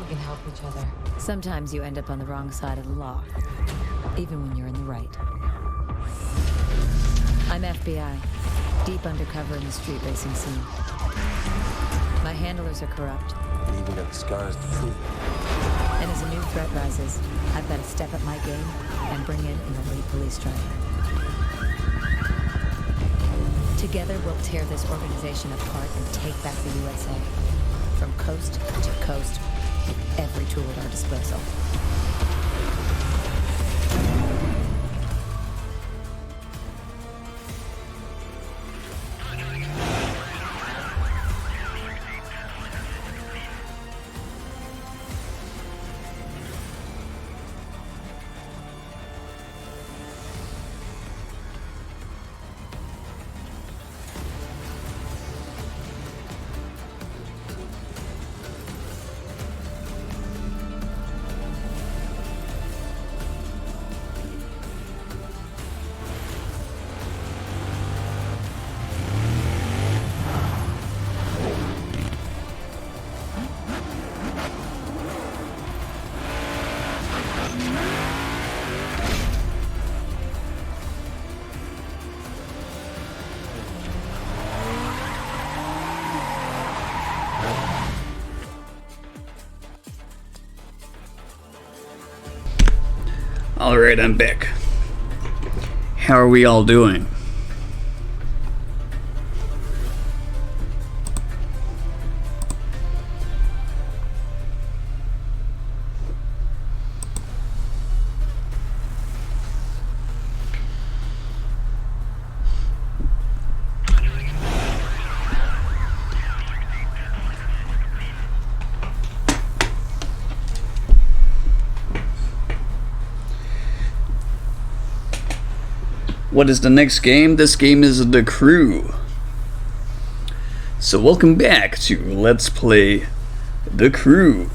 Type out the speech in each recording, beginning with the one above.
we can help each other. Sometimes you end up on the wrong side of the law, even when you're in the right. I'm FBI, deep undercover in the street racing scene. My handlers are corrupt. You even got the scars to prove it. And as a new threat rises, I've got to step up my game and bring in an elite police driver. Together, we'll tear this organization apart and take back the USA. From coast to coast, with every tool at our disposal. Alright, I'm back. How are we all doing? What is the next game? This game is The Crew. So welcome back to Let's Play The Crew.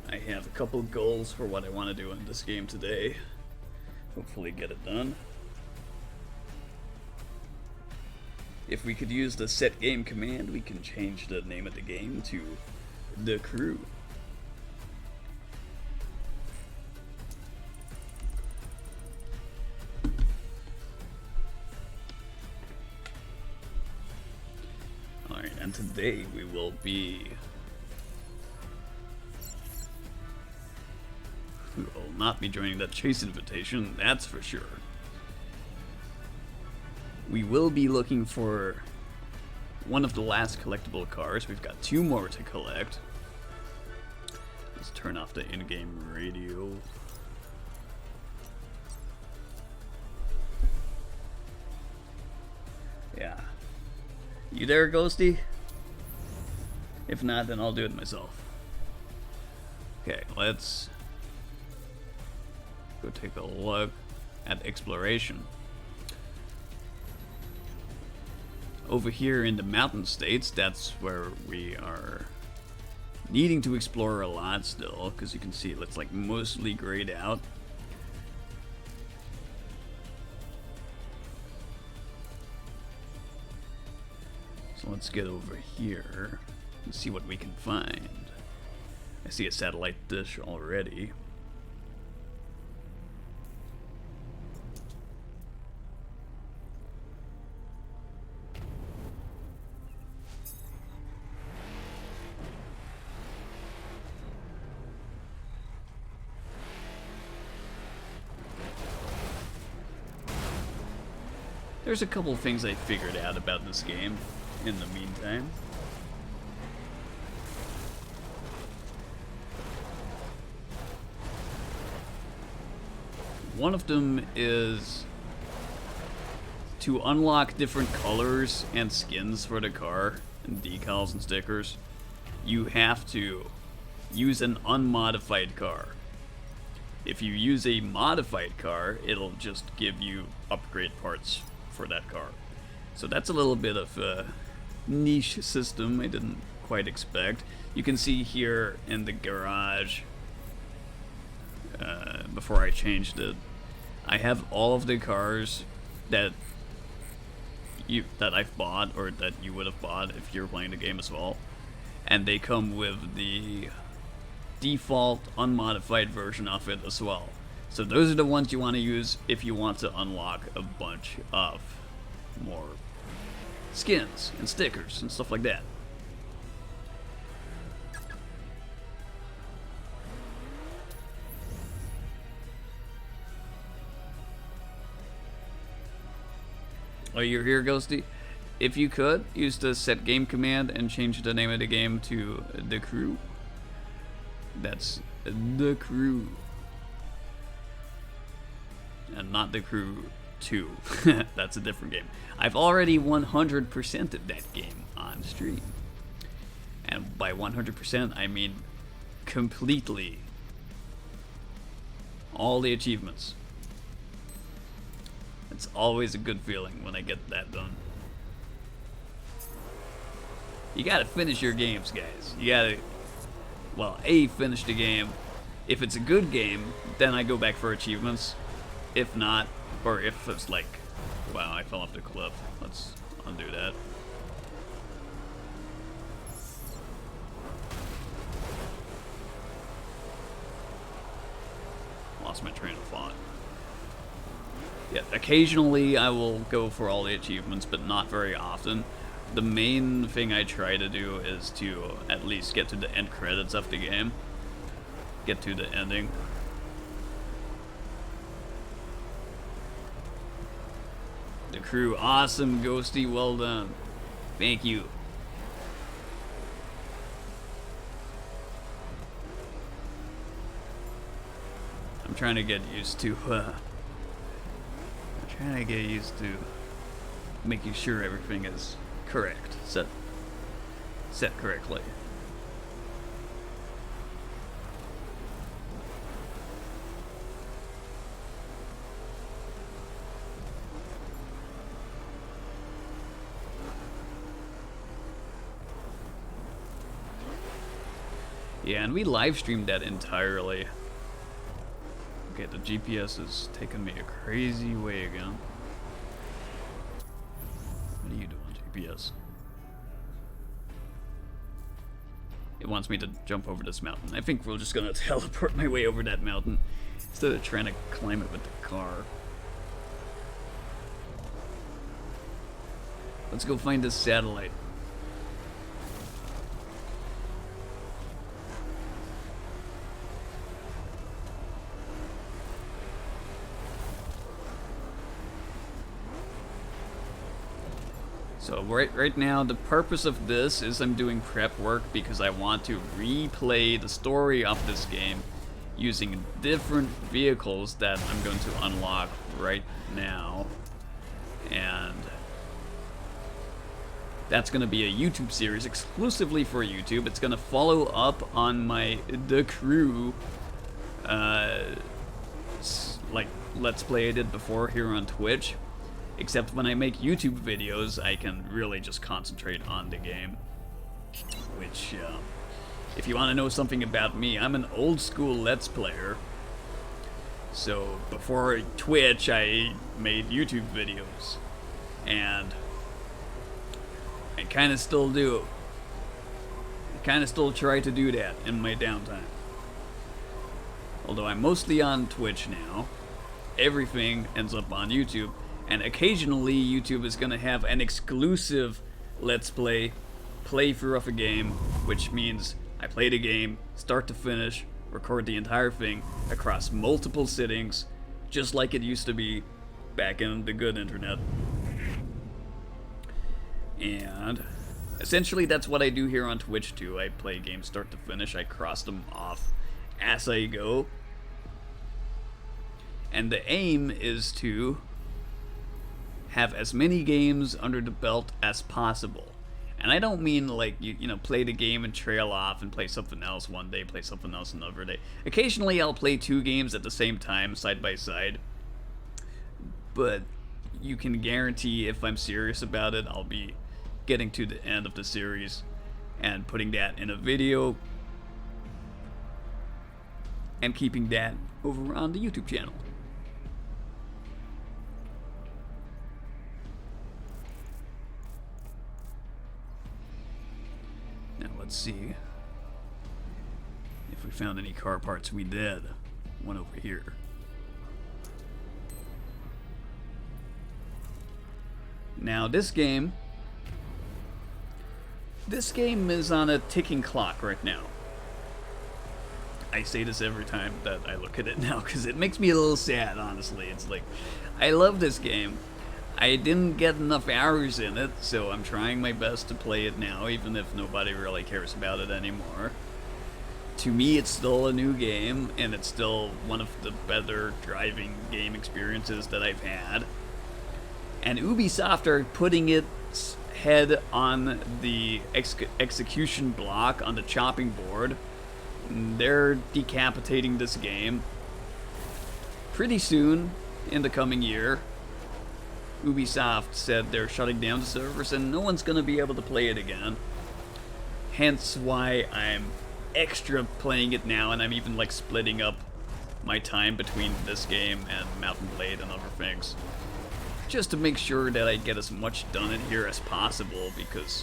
I have a couple goals for what I want to do in this game today. Hopefully get it done. If we could use the set game command, we can change the name of the game to The Crew. Alright, and today we will be... We will not be joining that chase invitation, that's for sure. We will be looking for one of the last collectible cars. We've got 2 more to collect. Let's turn off the in-game radio. Yeah. You there, Ghosty? If not, then I'll do it myself. Okay, let's go take a look at exploration. Over here in the mountain states, that's where we are needing to explore a lot still, because you can see it's like mostly grayed out. So let's get over here and see what we can find. I see a satellite dish already. There's a couple things I figured out about this game in the meantime. One of them is to unlock different colors and skins for the car, and decals and stickers, you have to use an unmodified car. If you use a modified car, it'll just give you upgrade parts for that car. So that's a little bit of a niche system I didn't quite expect. You can see here in the garage, before I changed it, I have all of the cars that that I've bought, or that you would have bought if you're playing the game as well. And they come with the default unmodified version of it as well. So those are the ones you want to use if you want to unlock a bunch of more skins and stickers and stuff like that. Oh, you're here, Ghosty? If you could, use the set game command and change the name of the game to The Crew. That's The Crew. And not The Crew 2. That's a different game. I've already 100%ed that game on stream. And by 100%, I mean completely all the achievements. It's always a good feeling when I get that done. You gotta finish your games, guys. You gotta, well, finish the game. If it's a good game, then I go back for achievements. If not, or if it's like, wow, I fell off the cliff. Let's undo that. Lost my train of thought. Yeah, occasionally I will go for all the achievements, but not very often. The main thing I try to do is to at least get to the end credits of the game. Get to the ending. The Crew, awesome, Ghosty, well done. Thank you. I'm trying to get used to, making sure everything is correct, set correctly. Yeah, and we live streamed that entirely. Okay, the GPS is taking me a crazy way again. What are you doing, GPS? It wants me to jump over this mountain. I think we're just gonna teleport my way over that mountain instead of trying to climb it with the car. Let's go find this satellite. So right now, the purpose of this is I'm doing prep work because I want to replay the story of this game using different vehicles that I'm going to unlock right now. And that's going to be a YouTube series exclusively for YouTube. It's going to follow up on my The Crew, like Let's Play I did before here on Twitch. Except when I make YouTube videos, I can really just concentrate on the game. Which, if you want to know something about me, I'm an old school Let's Player. So, before Twitch, I made YouTube videos. And I kind of still do. I kind of still try to do that in my downtime. Although I'm mostly on Twitch now, everything ends up on YouTube. And occasionally, YouTube is going to have an exclusive Let's Play playthrough of a game, which means I play the game, start to finish, record the entire thing across multiple sittings, just like it used to be back in the good internet. And essentially, that's what I do here on Twitch too. I play games start to finish, I cross them off as I go. And the aim is to have as many games under the belt as possible. And I don't mean like, you know, play the game and trail off and play something else one day, play something else another day. Occasionally I'll play 2 games at the same time, side by side. But you can guarantee if I'm serious about it, I'll be getting to the end of the series and putting that in a video and keeping that over on the YouTube channel. Let's see if we found any car parts. We did. One over here. Now this game is on a ticking clock right now. I say this every time that I look at it now because it makes me a little sad, honestly. It's like, I love this game. I didn't get enough hours in it, so I'm trying my best to play it now, even if nobody really cares about it anymore. To me, it's still a new game, and it's still one of the better driving game experiences that I've had. And Ubisoft are putting its head on the execution block, on the chopping board. They're decapitating this game pretty soon in the coming year. Ubisoft said they're shutting down the servers and no one's going to be able to play it again. Hence why I'm extra playing it now, and I'm even like splitting up my time between this game and Mountain Blade and other things, just to make sure that I get as much done in here as possible, because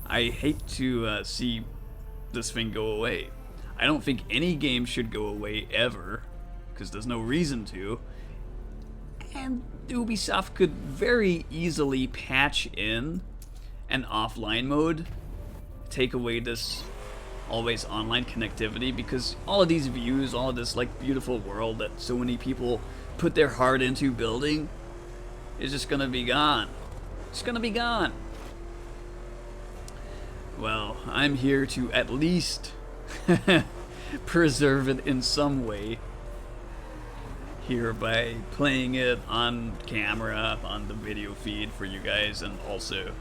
I hate to see this thing go away. I don't think any game should go away ever, because there's no reason to. And Ubisoft could very easily patch in an offline mode, take away this always online connectivity, because all of these views, all of this like beautiful world that so many people put their heart into building is just gonna be gone. It's gonna be gone. Well, I'm here to at least preserve it in some way here by playing it on camera, on the video feed for you guys, and also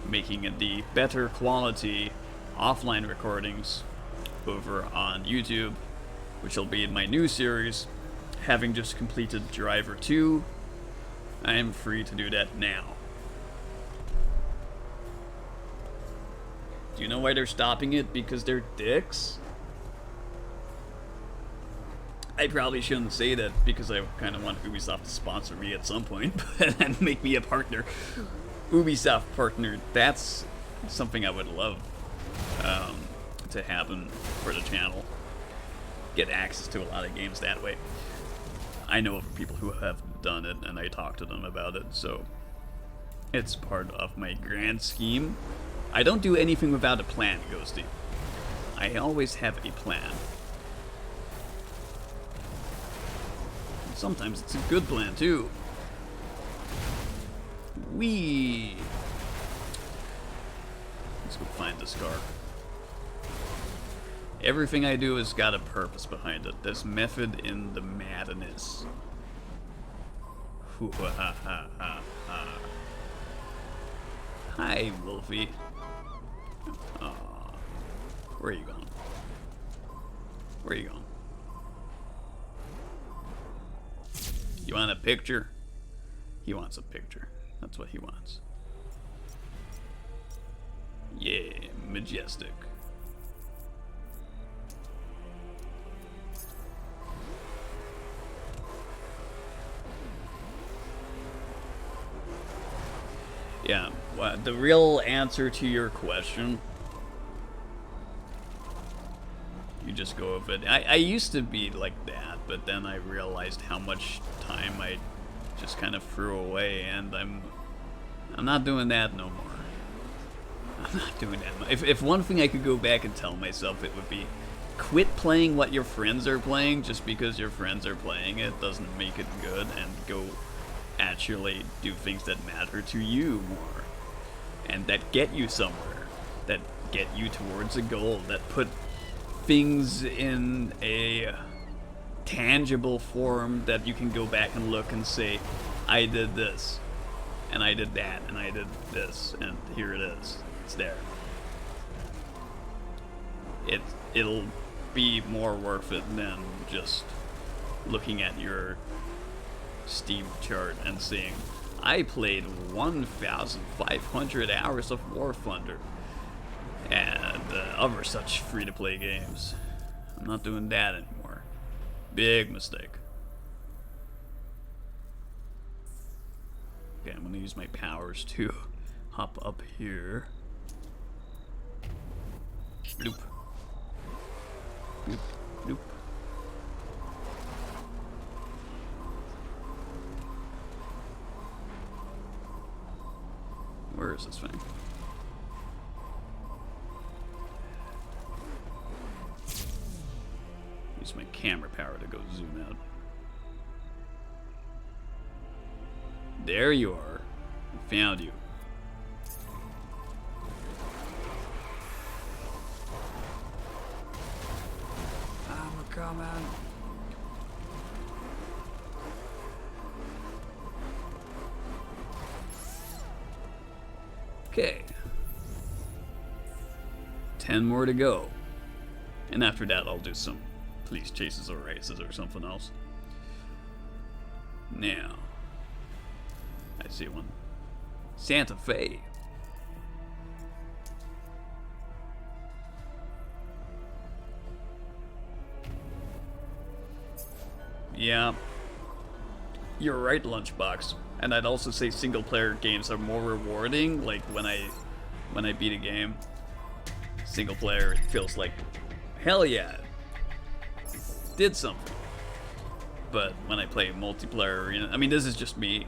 making it the better quality offline recordings over on YouTube, which will be in my new series. Having just completed Driver 2, I am free to do that now. Do you know why they're stopping it? Because they're dicks? I probably shouldn't say that, because I kind of want Ubisoft to sponsor me at some point and make me a partner. Ubisoft partner, that's something I would love to happen for the channel. Get access to a lot of games that way. I know of people who have done it, and I talk to them about it, so it's part of my grand scheme. I don't do anything without a plan, Ghosty. I always have a plan. Sometimes it's a good plan, too. Whee! Let's go find this car. Everything I do has got a purpose behind it. There's method in the madness. Hi, Wolfie. Aw. Where are you going? Where are you going? You want a picture? He wants a picture. That's what he wants. Yeah, majestic. Yeah, well, the real answer to your question, you just go with it. I used to be like that, but then I realized how much time I just kind of threw away, and I'm not doing that no more. I'm not doing that. If one thing I could go back and tell myself, it would be quit playing what your friends are playing just because your friends are playing it doesn't make it good, and go actually do things that matter to you more, and that get you somewhere, that get you towards a goal, that put things in a tangible form that you can go back and look and say, I did this, and I did that, and I did this, and here it is. It's there. It'll be more worth it than just looking at your Steam chart and seeing, I played 1,500 hours of War Thunder and other such free-to-play games. I'm not doing that anymore. Big mistake. Okay, I'm gonna use my powers to hop up here. Bloop. Bloop. Bloop. Where is this thing? Use my camera power to go zoom out. There you are. I found you. I'm coming. Okay. 10 more to go. And after that, I'll do some police chases or races or something else. Now, I see one. Santa Fe. Yeah. You're right, Lunchbox. And I'd also say single-player games are more rewarding. Like when I beat a game, single player, it feels like, hell yeah, did something. But when I play multiplayer arena, I mean, this is just me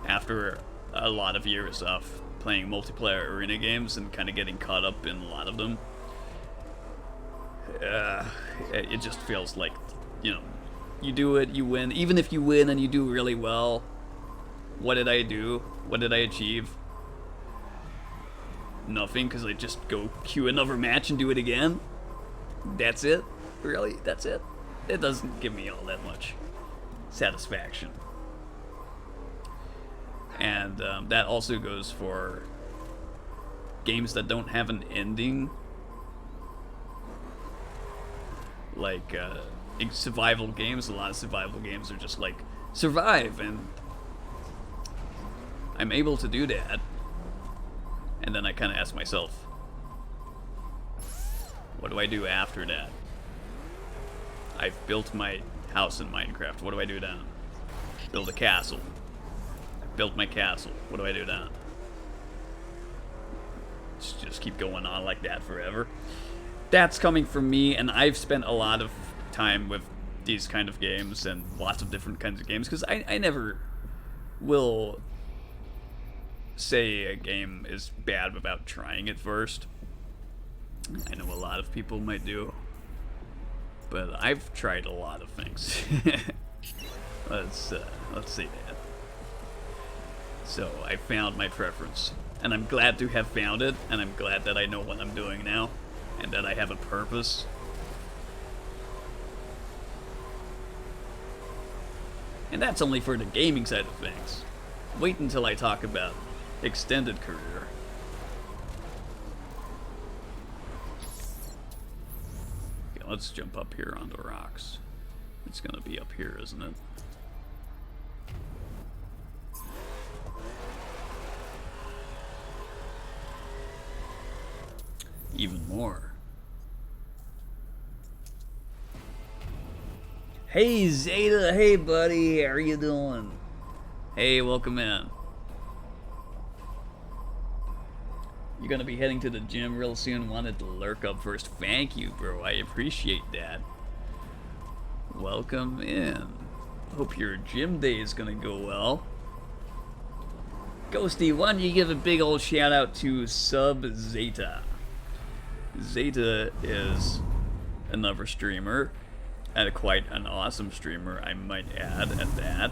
after a lot of years of playing multiplayer arena games and kind of getting caught up in a lot of them. It just feels like, you know, you do it, you win. Even if you win and you do really well, what did I do? What did I achieve? Nothing, because I just go queue another match and do it again. That's it? Really? That's it? It doesn't give me all that much satisfaction. And that also goes for games that don't have an ending. Like survival games. A lot of survival games are just like, survive, and I'm able to do that. And then I kind of ask myself, what do I do after that? I've built my house in Minecraft. What do I do then? Build a castle. I built my castle. What do I do then? Just keep going on like that forever. That's coming from me, and I've spent a lot of time with these kind of games and lots of different kinds of games, because I never will say a game is bad without trying it first. I know a lot of people might do, but I've tried a lot of things. Let's say that. So I found my preference, and I'm glad to have found it, and I'm glad that I know what I'm doing now, and that I have a purpose. And that's only for the gaming side of things. Wait until I talk about extended career. Okay, let's jump up here on the rocks. It's gonna be up here, isn't it? Even more. Hey Zeta, hey buddy, how are you doing? Hey, welcome in. You're gonna be heading to the gym real soon. Wanted to lurk up first. Thank you, bro. I appreciate that. Welcome in. Hope your gym day is gonna go well. Ghosty, why don't you give a big old shout out to Sub Zeta? Zeta is another streamer, and quite an awesome streamer, I might add at that.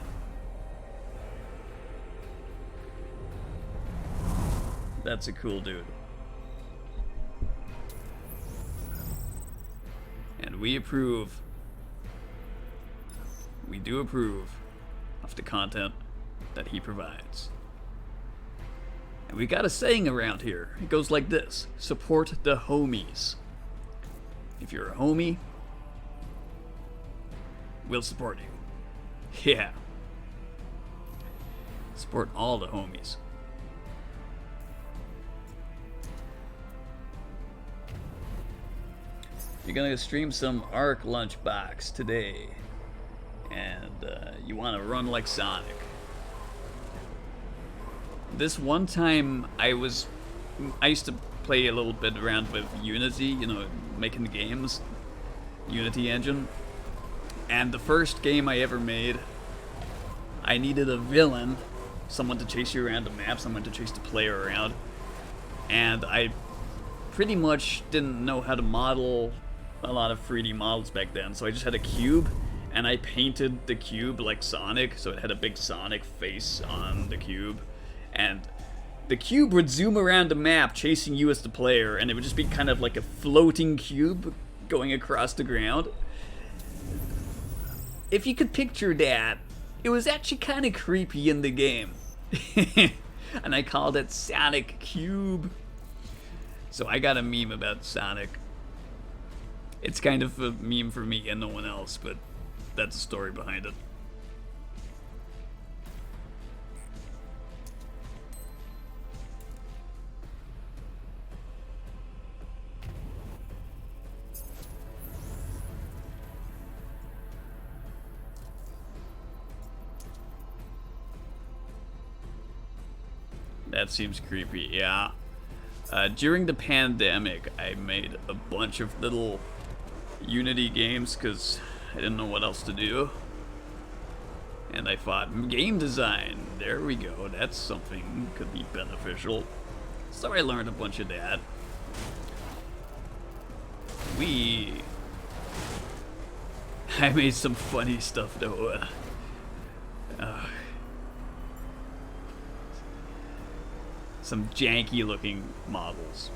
That's a cool dude. And we approve. We do approve of the content that he provides. And we got a saying around here. It goes like this: support the homies. If you're a homie, we'll support you. Yeah. Support all the homies. You're gonna stream some Ark Lunchbox today, and you want to run like Sonic. This one time I used to play a little bit around with Unity, you know, making games, Unity engine. And the first game I ever made, I needed a villain, someone to chase you around the map, someone to chase the player around. And I pretty much didn't know how to model a lot of 3D models back then, so I just had a cube, and I painted the cube like Sonic, so it had a big Sonic face on the cube, and the cube would zoom around the map chasing you as the player, and it would just be kind of like a floating cube going across the ground. If you could picture that, it was actually kind of creepy in the game. And I called it Sonic Cube. So I got a meme about Sonic. It's kind of a meme for me and no one else, but that's the story behind it. That seems creepy, yeah. During the pandemic, I made a bunch of little Unity games because I didn't know what else to do. And I thought, game design, there we go, that's something could be beneficial. So I learned a bunch of that. I made some funny stuff though. Some janky looking models.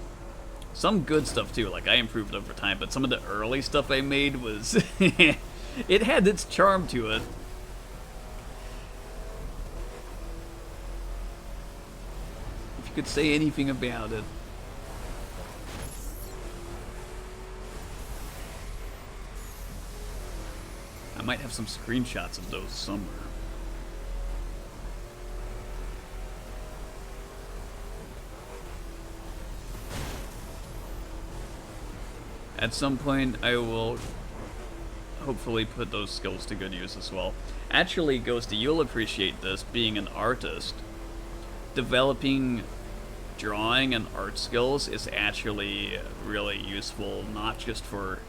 Some good stuff too, like I improved over time, but some of the early stuff I made was it had its charm to it. If you could say anything about it. I might have some screenshots of those somewhere. At some point, I will hopefully put those skills to good use as well. Actually, Ghosty, you'll appreciate this, being an artist. Developing drawing and art skills is actually really useful, not just for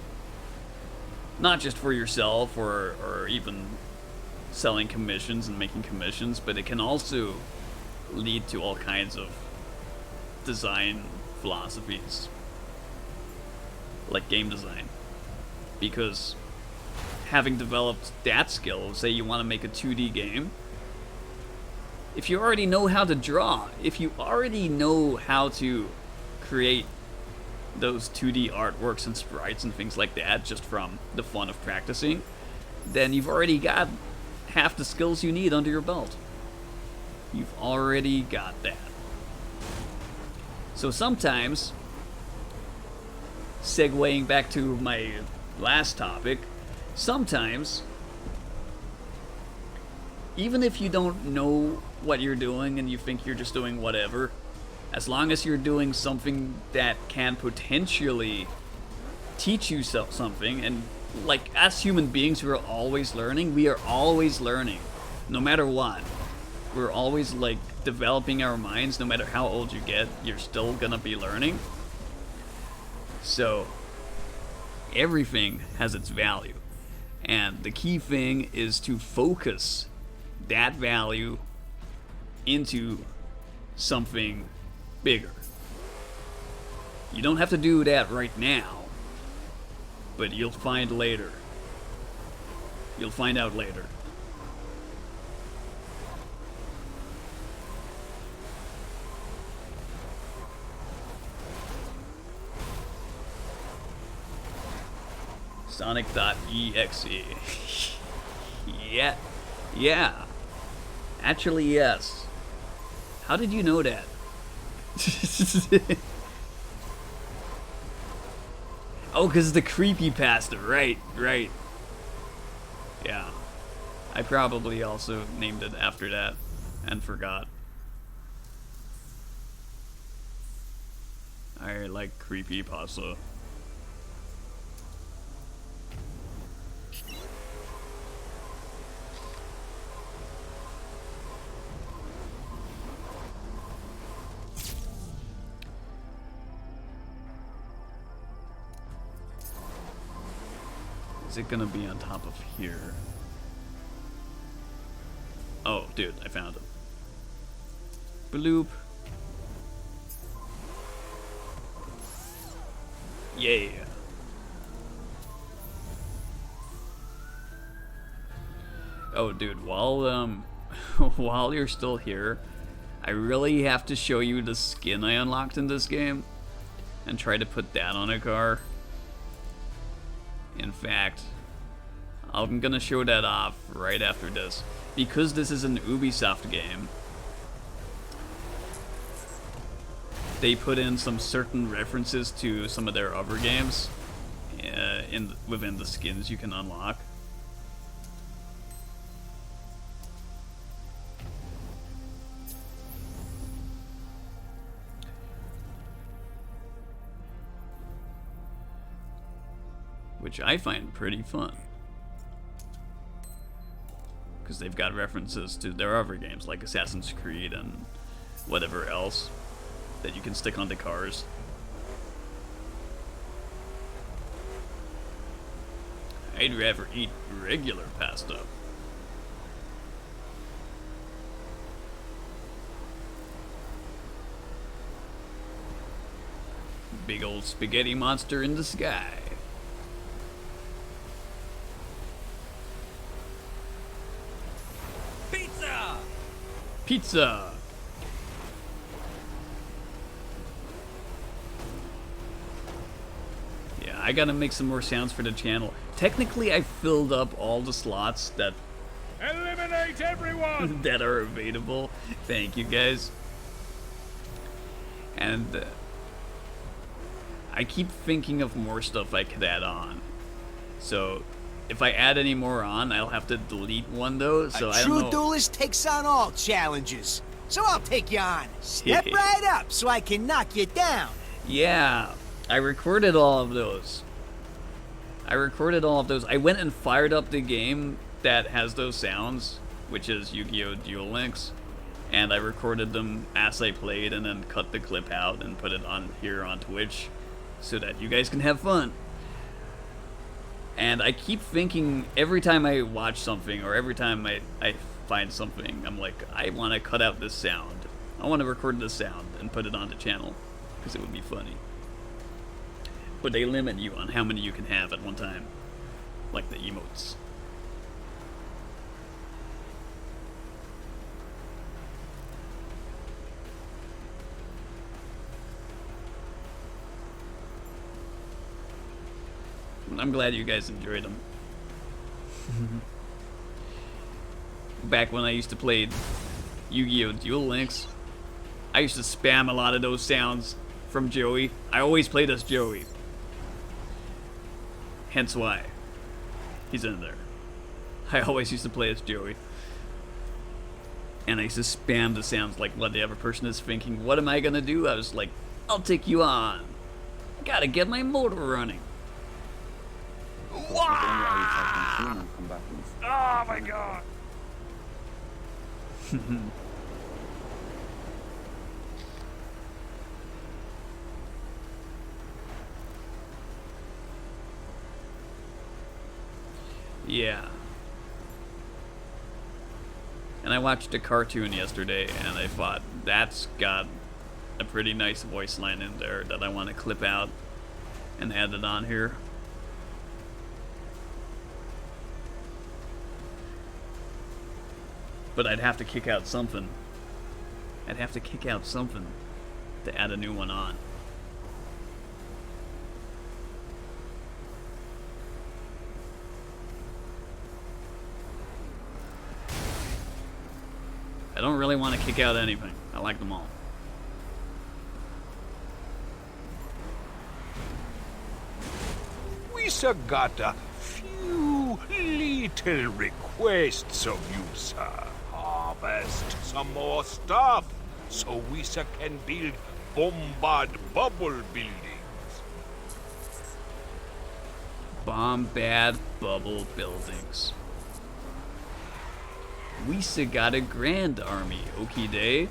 yourself or even selling commissions and making commissions, but it can also lead to all kinds of design philosophies. Like game design, because having developed that skill, say you want to make a 2D game, if you already know how to draw, if you already know how to create those 2D artworks and sprites and things like that just from the fun of practicing, then you've already got half the skills you need under your belt. You've already got that. So sometimes, segueing back to my last topic, sometimes, even if you don't know what you're doing and you think you're just doing whatever, as long as you're doing something that can potentially teach you something, and like as human beings who are always learning, we are always learning, no matter what. We're always like developing our minds, no matter how old you get, you're still gonna be learning. So, everything has its value, and the key thing is to focus that value into something bigger. You don't have to do that right now, but you'll find later. You'll find out later. Sonic.exe. Yeah. Actually, yes. How did you know that? Oh, because the creepypasta. Right. Yeah. I probably also named it after that and forgot. I like creepypasta. Is it gonna be on top of here? Oh, dude, I found him. Bloop. Yeah. Oh, dude, while while you're still here, I really have to show you the skin I unlocked in this game and try to put that on a car. In fact, I'm gonna show that off right after this. Because this is an Ubisoft game, they put in some certain references to some of their other games within the skins you can unlock. Which I find pretty fun. Because they've got references to their other games like Assassin's Creed and whatever else that you can stick onto cars. I'd rather eat regular pasta. Big old spaghetti monster in the sky. Pizza! Yeah, I gotta make some more sounds for the channel. Technically, I filled up all the slots that Eliminate everyone! that are available. Thank you, guys. And I keep thinking of more stuff I could add on. So if I add any more on, I'll have to delete one though, so I don't know. A true duelist takes on all challenges. So I'll take you on. Step right up so I can knock you down. Yeah, I recorded all of those. I went and fired up the game that has those sounds, which is Yu-Gi-Oh! Duel Links, and I recorded them as I played and then cut the clip out and put it on here on Twitch so that you guys can have fun. And I keep thinking every time I watch something or every time I find something, I'm like, I want to cut out this sound. I want to record this sound and put it on the channel because it would be funny. But they limit you on how many you can have at one time, like the emotes. I'm glad you guys enjoyed them. Back when I used to play Yu-Gi-Oh! Duel Links, I used to spam a lot of those sounds from Joey. I always played as Joey. Hence why he's in there. I always used to play as Joey. And I used to spam the sounds like what the other person is thinking. What am I gonna do? I was like, I'll take you on. Gotta get my motor running. Wow! Oh my god! Yeah. And I watched a cartoon yesterday and I thought, that's got a pretty nice voice line in there that I want to clip out and add it on here. But I'd have to kick out something. I'd have to kick out something to add a new one on. I don't really want to kick out anything. I like them all. We got a few little requests of you, sir. Harvest some more stuff so we can build bombard bubble buildings. Bombad bubble buildings. We got a grand army, okie day.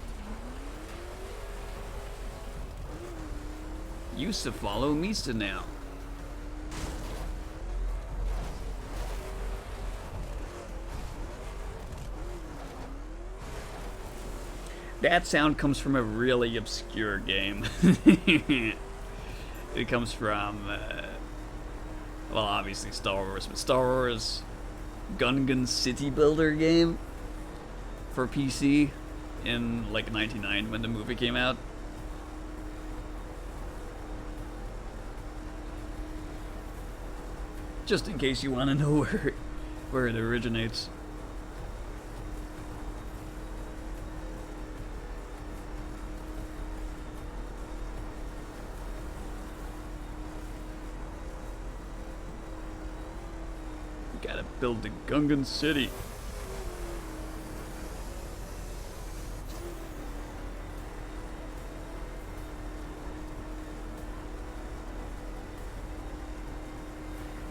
Used to follow Misa now. That sound comes from a really obscure game. It comes from, well, obviously Star Wars, but Star Wars Gungan City Builder game for PC in like '99 when the movie came out. Just in case you want to know where it originates. Gotta build the Gungan City.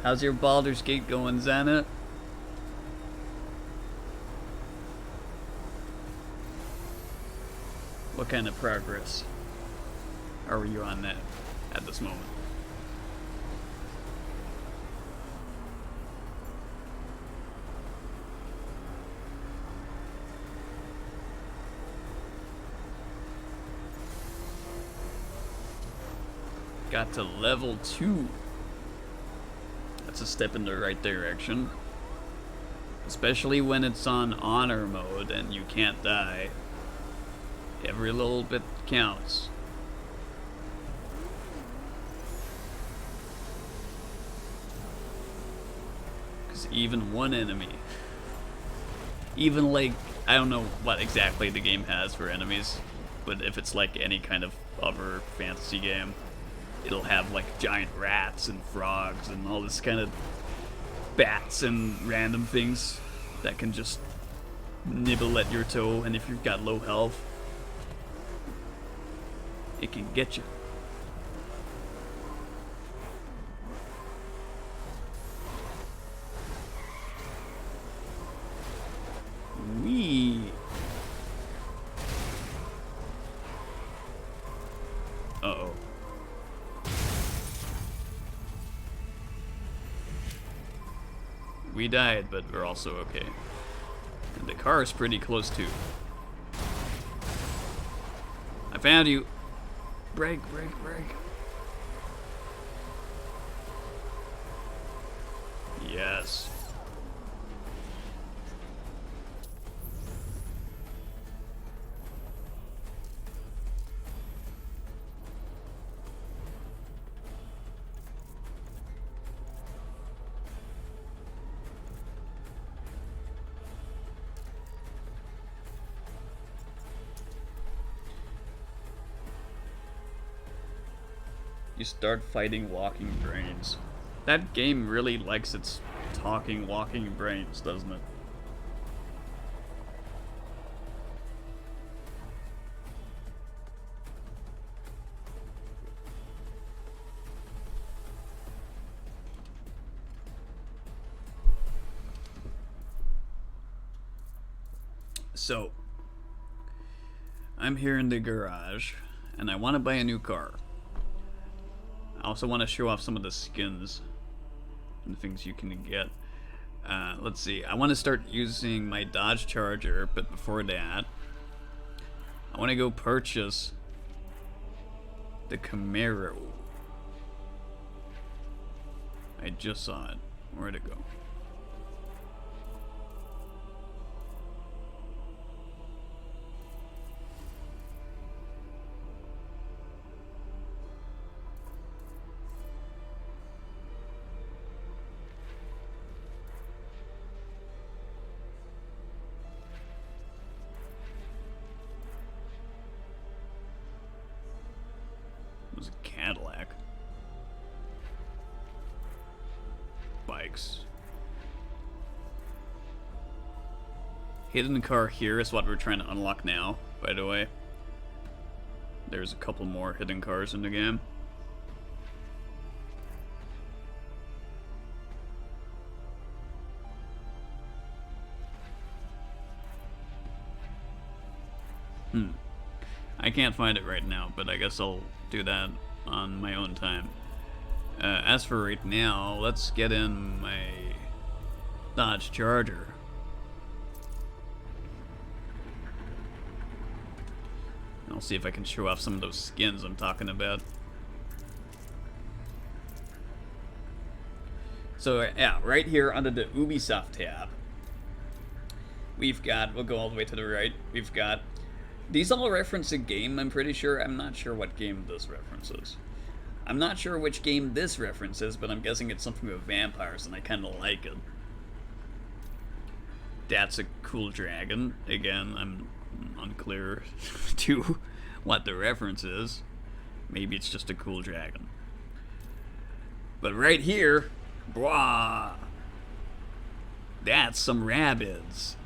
How's your Baldur's Gate going, Xana? What kind of progress are you on that at this moment? Got to level 2. That's a step in the right direction. Especially when it's on honor mode and you can't die. Every little bit counts. Because even one enemy, even like, I don't know what exactly the game has for enemies, but if it's like any kind of other fantasy game, it'll have like giant rats and frogs and all this kind of bats and random things that can just nibble at your toe, and if you've got low health, it can get you. Wee. Uh-oh. We died, but we're also okay. And the car is pretty close too. I found you. Brake, brake, brake. Yes. You start fighting walking brains. That game really likes its talking, walking brains, doesn't it? So, I'm here in the garage, and I want to buy a new car. I also want to show off some of the skins and things you can get. Let's see. I want to start using my Dodge Charger, but before that, I want to go purchase the Camaro. I just saw it. Where'd it go? It was a Cadillac. Bikes. Hidden car here is what we're trying to unlock now, by the way. There's a couple more hidden cars in the game. I can't find it right now, but I guess I'll do that on my own time. As for right now, let's get in my Dodge Charger. I'll see if I can show off some of those skins I'm talking about. So yeah, right here under the Ubisoft tab, we've got, we'll go all the way to the right, we've got, these all reference a game, I'm pretty sure. I'm not sure what game this references. I'm not sure which game this references, but I'm guessing it's something with vampires, and I kind of like it. That's a cool dragon. Again, I'm unclear to what the reference is. Maybe it's just a cool dragon. But right here, blah, that's some rabbits.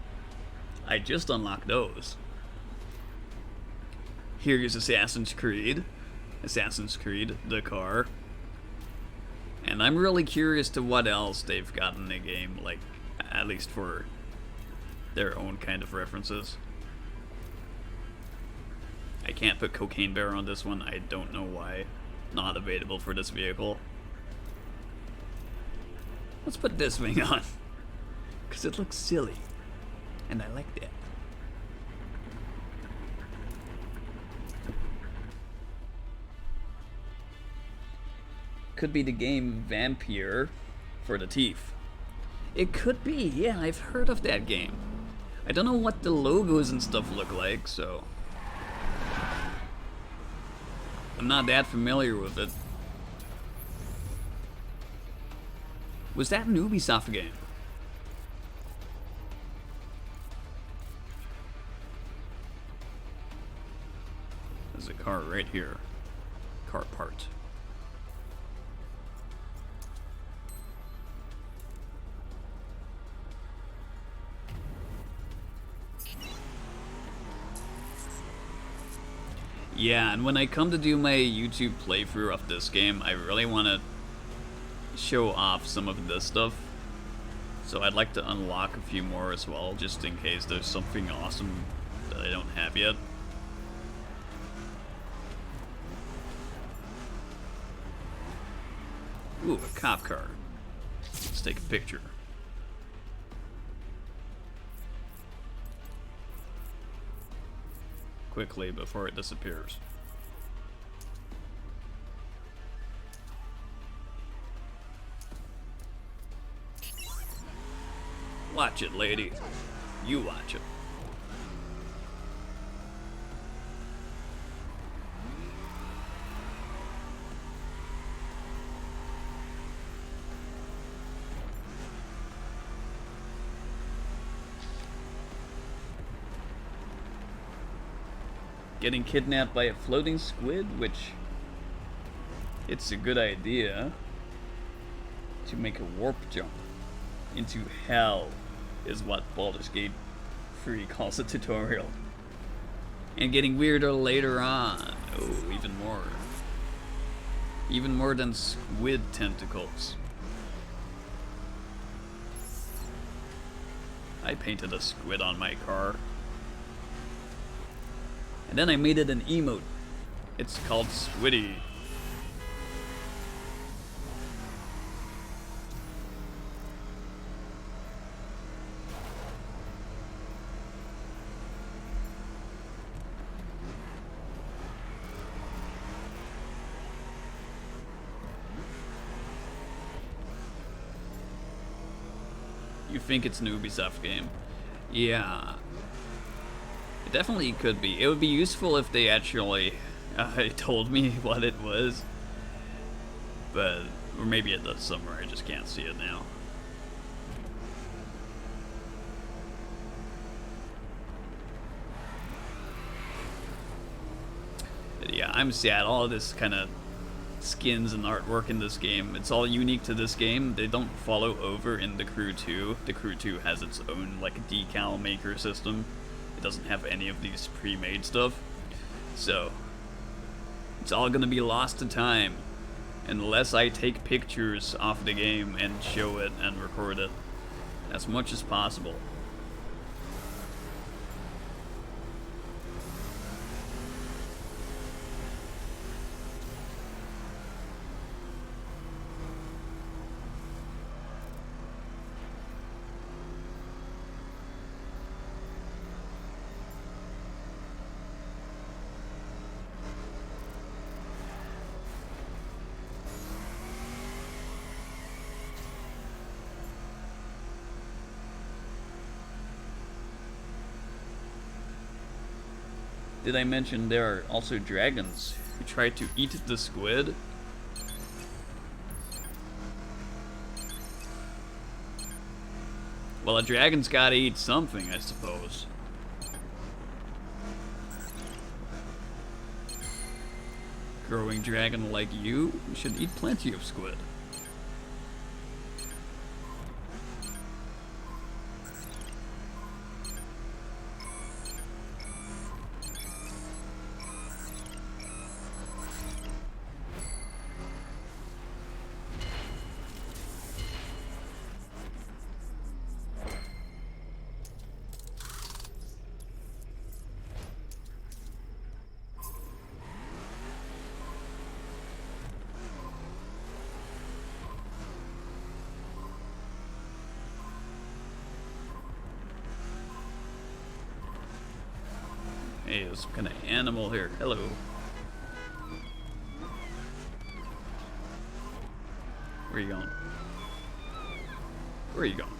I just unlocked those. Here's Assassin's Creed, the car. And I'm really curious to what else they've got in the game, like, at least for their own kind of references. I can't put Cocaine Bear on this one, I don't know why. Not available for this vehicle. Let's put this wing on, because it looks silly, and I like that. Could be the game Vampire for the Thief. It could be, yeah, I've heard of that game. I don't know what the logos and stuff look like, so I'm not that familiar with it. Was that an Ubisoft game? There's a car right here. Car part. Yeah, and when I come to do my YouTube playthrough of this game, I really want to show off some of this stuff. So I'd like to unlock a few more as well, just in case there's something awesome that I don't have yet. Ooh, a cop car. Let's take a picture. Quickly before it disappears. Watch it, lady. You watch it. Getting kidnapped by a floating squid, which it's a good idea to make a warp jump into hell, is what Baldur's Gate 3 calls a tutorial. And getting weirder later on. Oh, even more. Even more than squid tentacles. I painted a squid on my car. And then I made it an emote. It's called Squiddy. You think it's an Ubisoft game? Yeah. It definitely could be. It would be useful if they actually told me what it was. But, or maybe it does somewhere, I just can't see it now. But yeah, I'm sad. All of this kind of skins and artwork in this game, it's all unique to this game. They don't follow over in The Crew 2. The Crew 2 has its own like decal maker system. It doesn't have any of these pre-made stuff. So it's all gonna be lost to time unless I take pictures of the game and show it and record it as much as possible. did I mention there are also dragons who try to eat the squid? Well, a dragon's gotta eat something, I suppose. Growing dragon like you should eat plenty of squid. Hey, there's some kind of animal here. Hello. Where are you going? Where are you going?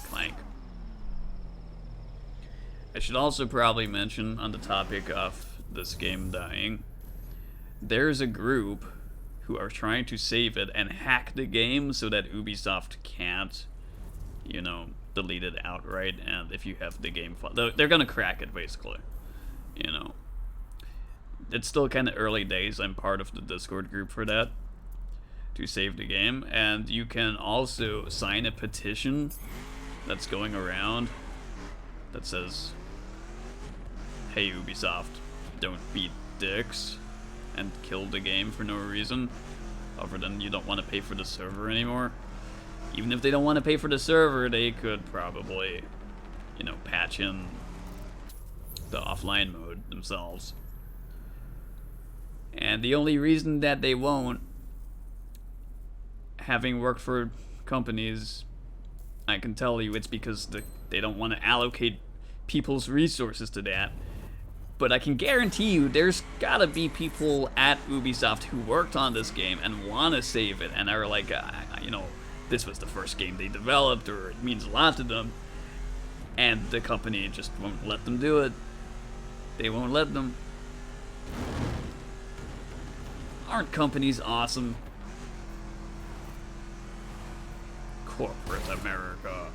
Clank. I should also probably mention, on the topic of this game dying, there's a group who are trying to save it and hack the game so that Ubisoft can't, you know, delete it outright. And if you have the game, they're gonna crack it basically. You know, it's still kind of early days. I'm part of the Discord group for that, to save the game, and you can also sign a petition that's going around that says, "Hey Ubisoft, don't be dicks and kill the game for no reason, other than you don't want to pay for the server anymore." Even if they don't want to pay for the server, they could probably, you know, patch in the offline mode themselves. And the only reason that they won't, having worked for companies, I can tell you it's because they don't want to allocate people's resources to that. But I can guarantee you there's gotta be people at Ubisoft who worked on this game and want to save it and are like, you know, this was the first game they developed, or it means a lot to them, and the company just won't let them do it. They won't let them. Aren't companies awesome? Corporate America.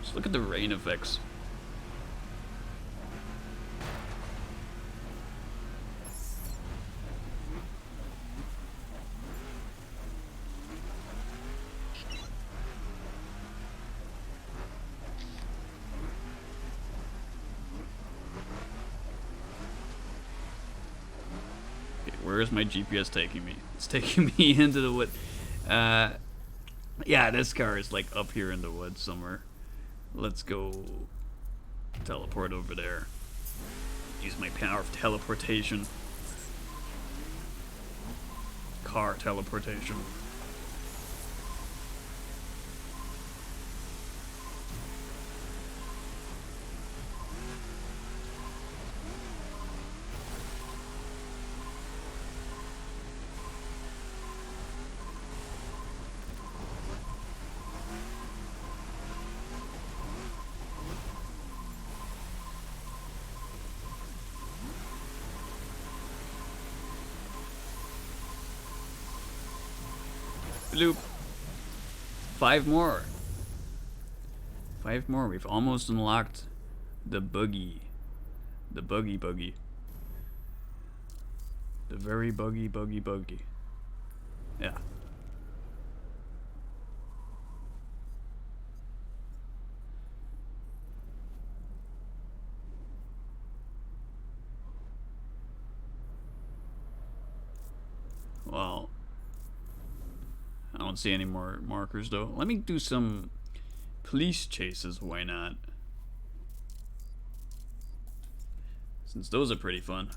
Just look at the rain effects. Okay, where is my GPS taking me? It's taking me into the wood. Yeah, this car is like up here in the woods somewhere. Let's go teleport over there. Use my power of teleportation. Car teleportation. Bloop. 5 more. 5 more. We've almost unlocked The Buggy. The Buggy. The very buggy. Yeah. Well, I don't see any more markers though. Let me do some police chases, why not? Since those are pretty fun.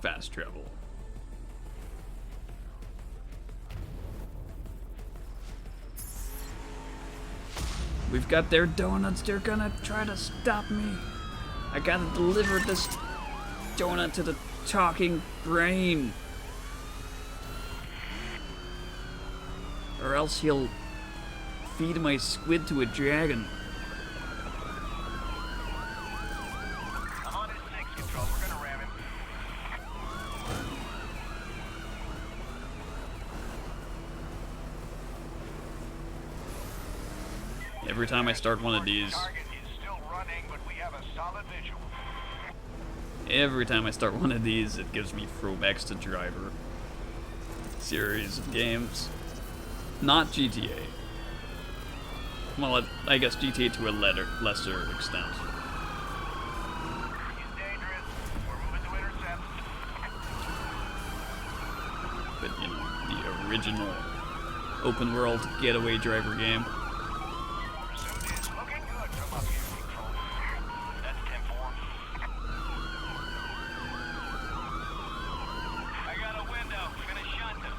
Fast travel. We've got their donuts. They're gonna try to stop me. I gotta deliver this donut to the talking brain. Or else he'll feed my squid to a dragon. I'm on his 6, Control. We're gonna ram him. Every time I start one of these, Target is still running, but we have a solid visual. every time I start one of these, it gives me throwbacks to Driver. Series of games. Not GTA. Well, I guess GTA to a lesser extent. He's dangerous. We're moving to intercept. But, you know, the original open world getaway driver game. Pursuit is looking good from up here, Control. That's 10-4. I got a window. Gonna shunt him.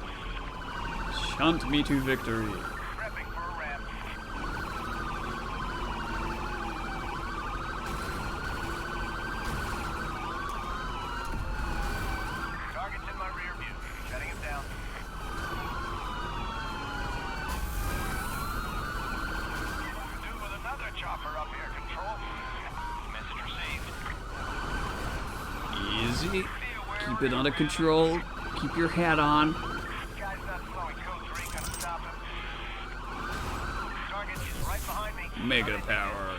Shunt me to victory. Prepping for a ramp. Target's in my rear view. Shutting him down. Could do with another chopper up here, Control. Message received. Easy. Keep it under control. Keep your hat on. Guy's not slowing. Code 3 gonna stop him. Target is right behind me. Mega power.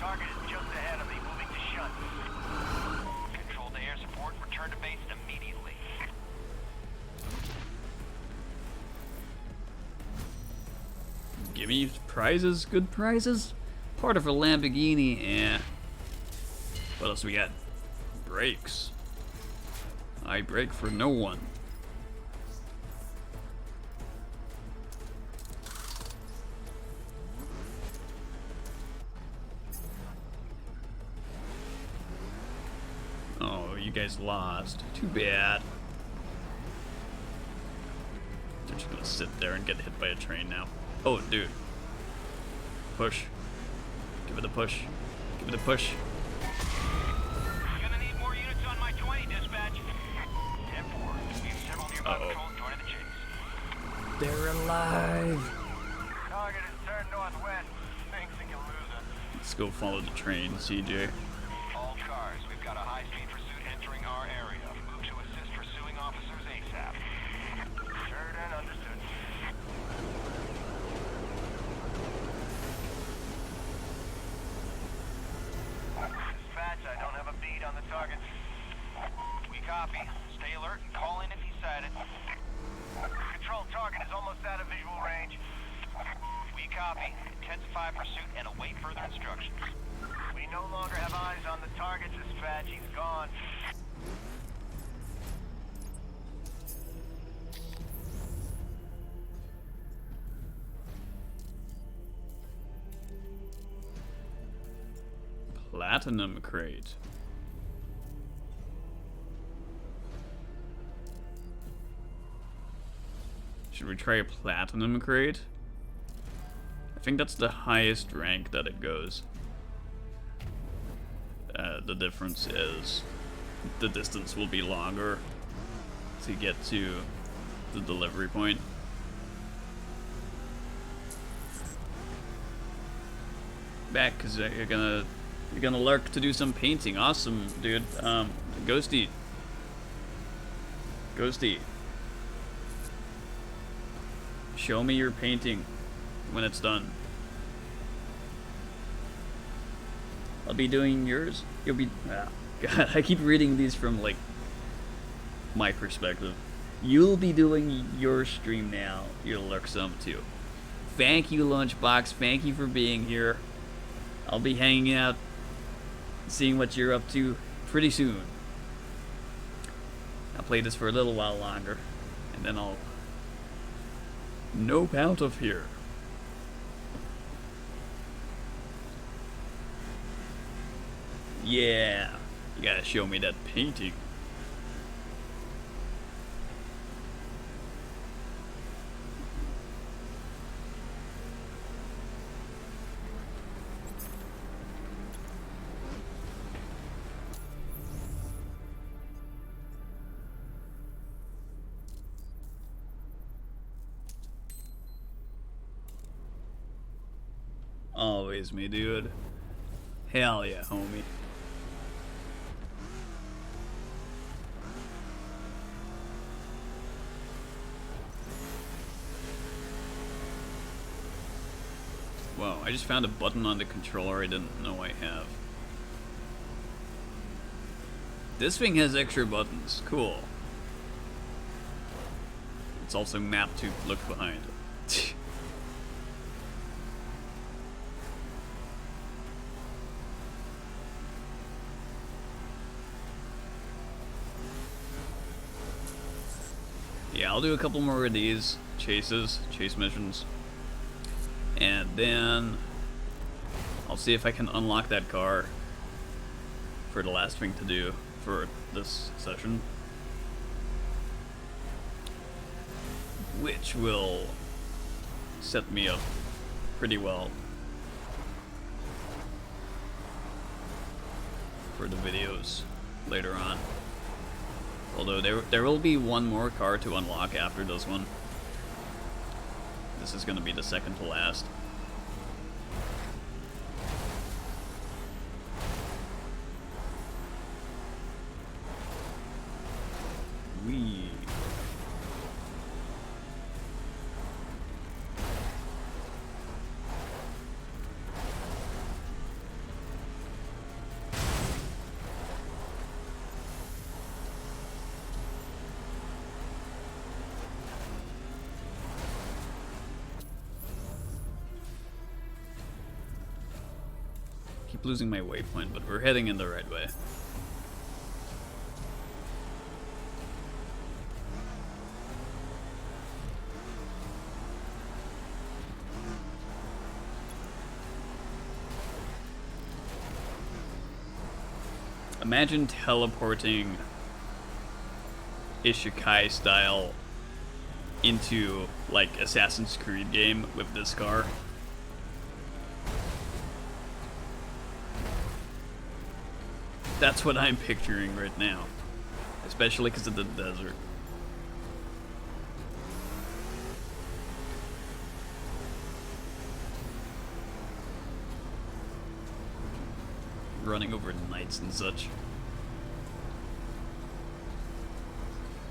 Target is just ahead of me, moving to shunt. Control to air support. Return to base immediately. Give me prizes, good prizes. Part of a Lamborghini, eh. What else we got? Brakes. I brake for no one. Oh, you guys lost. Too bad. They're just gonna sit there and get hit by a train now. Oh, dude. Push. Give it a push. Give it a push. Gonna need more units on my 20, dispatch. 10-4. We have several nearby Uh-oh. patrols joining the chase. They're alive. Target is turned northwest. Thinks he can lose us. Let's go follow the train, CJ. All cars, we've got a high-speed pursuit entering our area. Move to assist pursuing officers ASAP. Heard and understood. Dispatch, I don't have a beat on the target. We copy. Stay alert and call in if he's sighted. Control, target is almost out of visual range. We copy. Intensify pursuit and await further instructions. We no longer have eyes on the target, dispatch. He's gone. Platinum crate. Should we try a platinum crate? I think that's the highest rank that it goes. The difference is the distance will be longer. to get to the delivery point. Back, because you're gonna lurk to do some painting. Awesome, dude. Ghosty. Show me your painting when it's done. I'll be doing yours. You'll be... God, I keep reading these from, like, my perspective. You'll be doing your stream now. You'll lurk some, too. Thank you, Lunchbox. Thank you for being here. I'll be hanging out, seeing what you're up to pretty soon. I'll play this for a little while longer, and then I'll nope out of here. Yeah, you gotta show me that painting. Always me, dude. Hell yeah, homie. Whoa, I just found a button on the controller I didn't know I have. This thing has extra buttons. Cool. It's also mapped to look behind. Yeah, I'll do a couple more of these chase missions. And then I'll see if I can unlock that car for the last thing to do for this session. Which will set me up pretty well for the videos later on. Although there will be one more car to unlock after this one. This is going to be the second to last. Wee. Keep losing my waypoint, but we're heading in the right way. Imagine teleporting Ishikai style into like Assassin's Creed game with this car. That's what I'm picturing right now, especially because of the desert. Running over knights and such.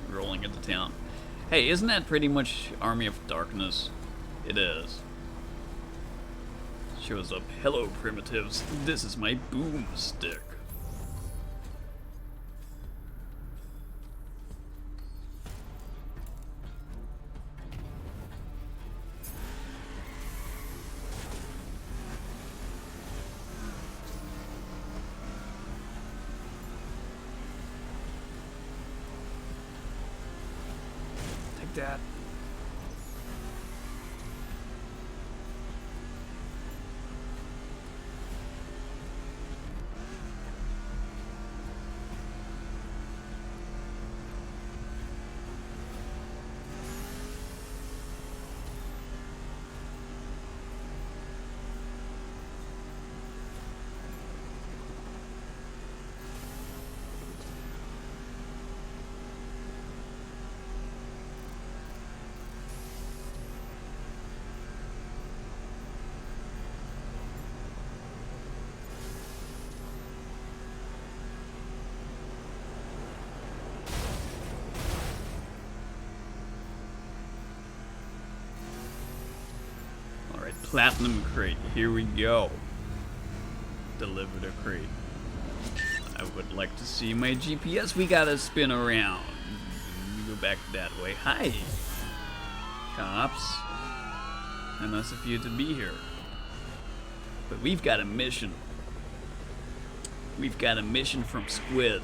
Rolling into town. Hey, isn't that pretty much Army of Darkness? It is. Shows up. Hello, primitives. This is my boomstick. That. Platinum crate. Here we go. Delivered a crate. I would like to see my GPS. We gotta spin around. Go back that way. Hi, cops. And nice of you to be here. But we've got a mission. We've got a mission from Squid.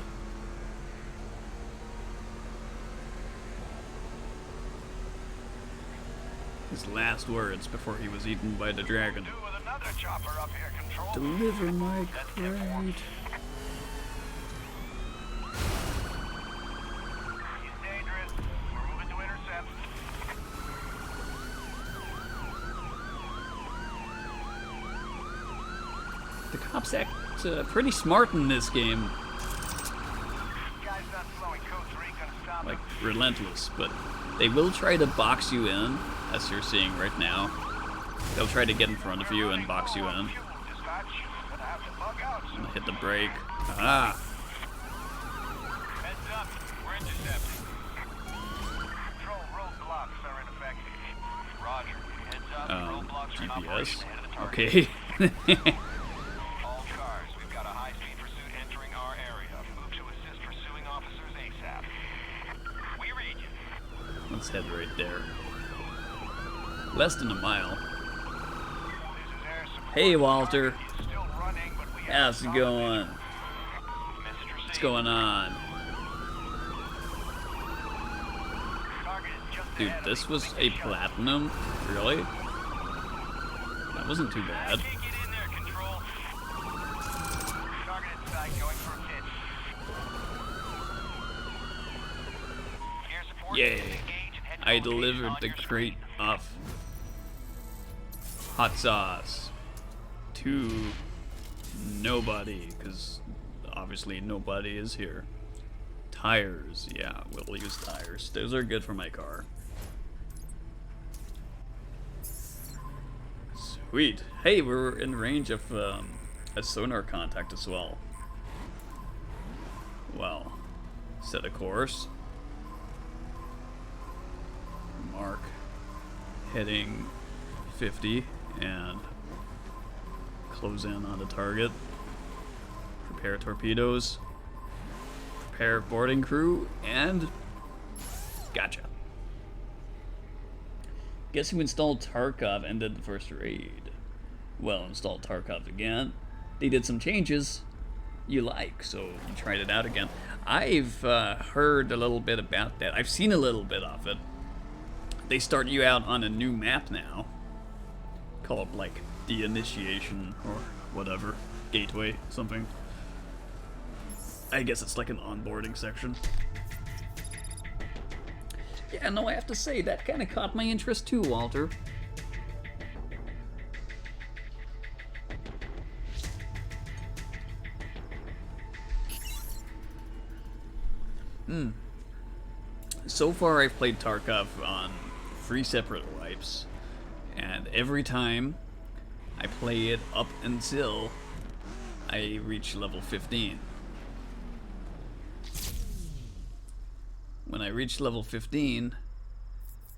His last words before he was eaten by the dragon. With another chopper up here, Control. Deliver my crate. He's dangerous. We're moving to intercept. The cops act pretty smart in this game. Guy's not slowing. Code 3 gonna stop Like, him. relentless, but they will try to box you in, as you're seeing right now. They'll try to get in front of you and box you in. Fuel, dispatch. Gonna have to bug out soon. Hit the brake. Ah! Heads up. We're intercepting. Control, roadblocks are in effect. Roger. Heads up. Roadblocks are in operation GPS. ahead of the target. Okay. All cars, we've got a high-speed pursuit entering our area. Move to assist pursuing officers ASAP. We read you. Let's head right there. Less than a mile. This is air support. Hey, Walter. He's still running, but we How's it going? Message received. What's going on? Target is just Dude, ahead of this me. was a platinum? Really? That wasn't too bad. Can't get in there, Control. Target in sight, going for a hit. Air support. Yay. Engage and head to I location delivered on the your crate screen. off. Hot sauce. To nobody, because obviously nobody is here. Tires, yeah, we'll use tires. Those are good for my car. Sweet. Hey, we're in range of a sonar contact as well. Well, set a course. Mark. Heading 50 and close in on the target. Prepare torpedoes. Prepare boarding crew and gotcha. Guess who installed Tarkov and did the first raid? Well, installed Tarkov again. They did some changes you like, so you tried it out again. I've heard a little bit about that. I've seen a little bit of it. They start you out on a new map now, called like the Initiation or whatever, Gateway, something. I guess it's like an onboarding section. Yeah, no, I have to say, that kind of caught my interest too, Walter. So far I've played Tarkov on 3 separate wipes, and every time I play it up until I reach level 15. When I reach level 15,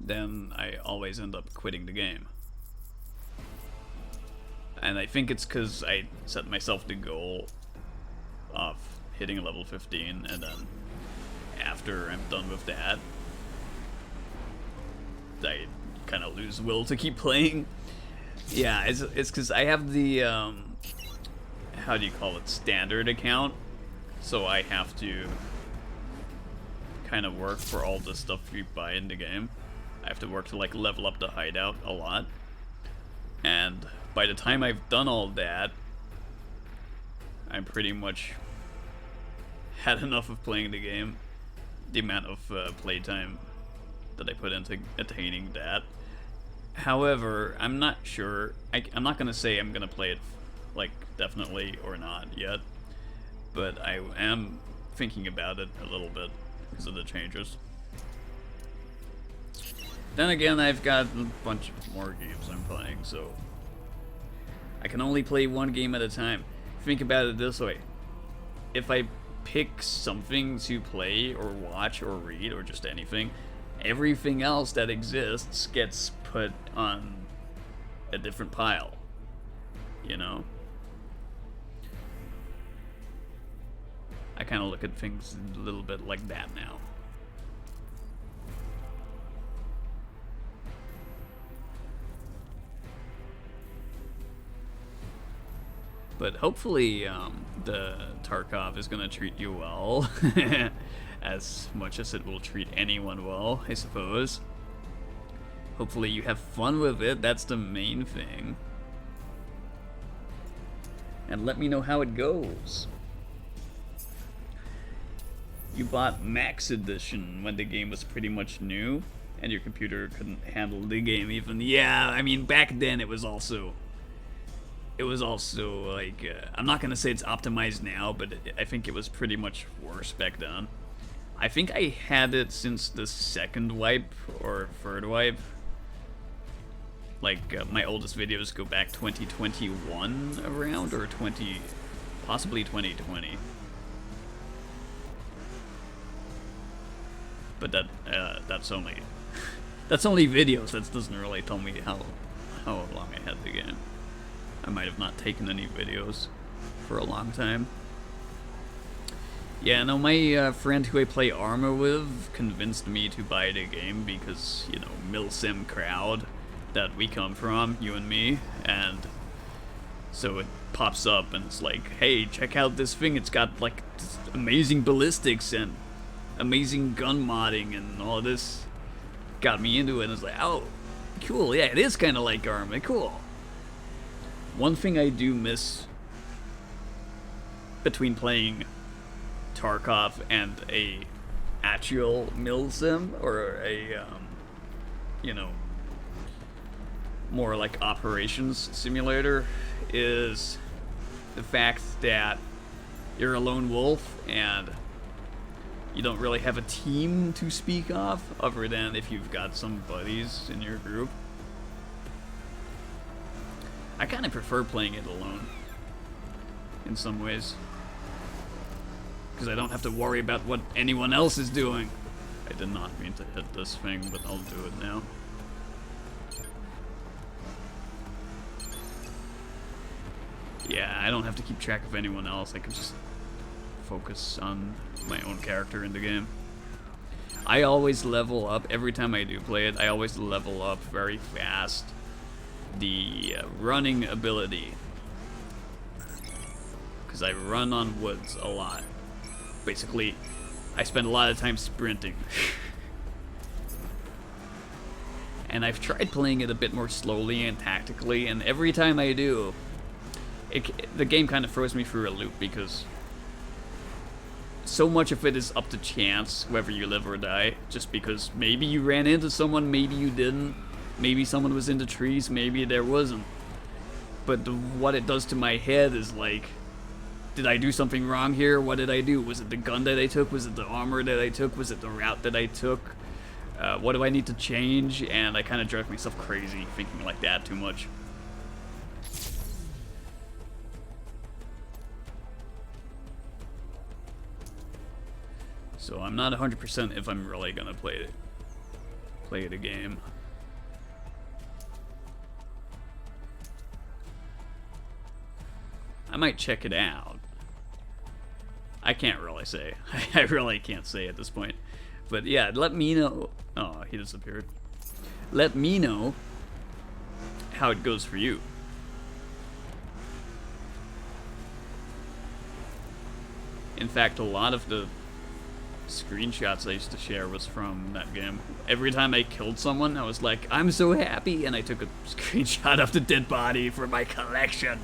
then I always end up quitting the game. And I think it's because I set myself the goal of hitting level 15, and then after I'm done with that, I kind of lose will to keep playing. Yeah, it's because I have the, how do you call it, standard account, so I have to kind of work for all the stuff you buy in the game. I have to work to like level up the hideout a lot, and by the time I've done all that, I'm pretty much had enough of playing the game. The amount of playtime that I put into attaining that. However, I'm not sure. I'm not gonna say I'm gonna play it like definitely or not yet, but I am thinking about it a little bit because of the changes. Then again, I've got a bunch more games I'm playing, so I can only play one game at a time. Think about it this way: if I pick something to play or watch or read or just anything, everything else that exists gets put on a different pile, you know? I kind of look at things a little bit like that now. But hopefully, the Tarkov is gonna treat you well, as much as it will treat anyone well, I suppose. Hopefully you have fun with it, that's the main thing. And let me know how it goes. You bought Max Edition when the game was pretty much new, and your computer couldn't handle the game even. Yeah, I mean, back then it was also like, I'm not gonna say it's optimized now, but I think it was pretty much worse back then. I think I had it since the second wipe, or third wipe. Like, my oldest videos go back 2021 around, or possibly 2020. But that's only videos. That doesn't really tell me how long I had the game. I might have not taken any videos for a long time. Yeah, no, my friend who I play Arma with convinced me to buy the game because, you know, milsim crowd that we come from, you and me, and so it pops up and it's like, hey, check out this thing, it's got like this amazing ballistics and amazing gun modding and all this. Got me into it and it's like, oh, cool, yeah, it is kind of like Arma, cool. One thing I do miss between playing Tarkov and a actual milsim, or a, you know, more like operations simulator, is the fact that you're a lone wolf and you don't really have a team to speak of, other than if you've got some buddies in your group. I kind of prefer playing it alone, in some ways, because I don't have to worry about what anyone else is doing. I did not mean to hit this thing, but I'll do it now. Yeah, I don't have to keep track of anyone else. I can just focus on my own character in the game. I always level up, every time I do play it, I always level up very fast the running ability, because I run on woods a lot. Basically, I spend a lot of time sprinting. And I've tried playing it a bit more slowly and tactically, and every time I do, the game kind of throws me through a loop, because so much of it is up to chance whether you live or die, just because maybe you ran into someone, maybe you didn't, maybe someone was in the trees, maybe there wasn't. But what it does to my head is like, did I do something wrong here? What did I do? Was it the gun that I took? Was it the armor that I took? Was it the route that I took? What do I need to change? And I kind of drive myself crazy thinking like that too much. So I'm not 100% if I'm really gonna play the game. I might check it out. I can't really say. I really can't say at this point. But yeah, let me know. Oh, he disappeared. Let me know how it goes for you. In fact, a lot of the screenshots I used to share was from that game. Every time I killed someone, I was like, I'm so happy, and I took a screenshot of the dead body for my collection.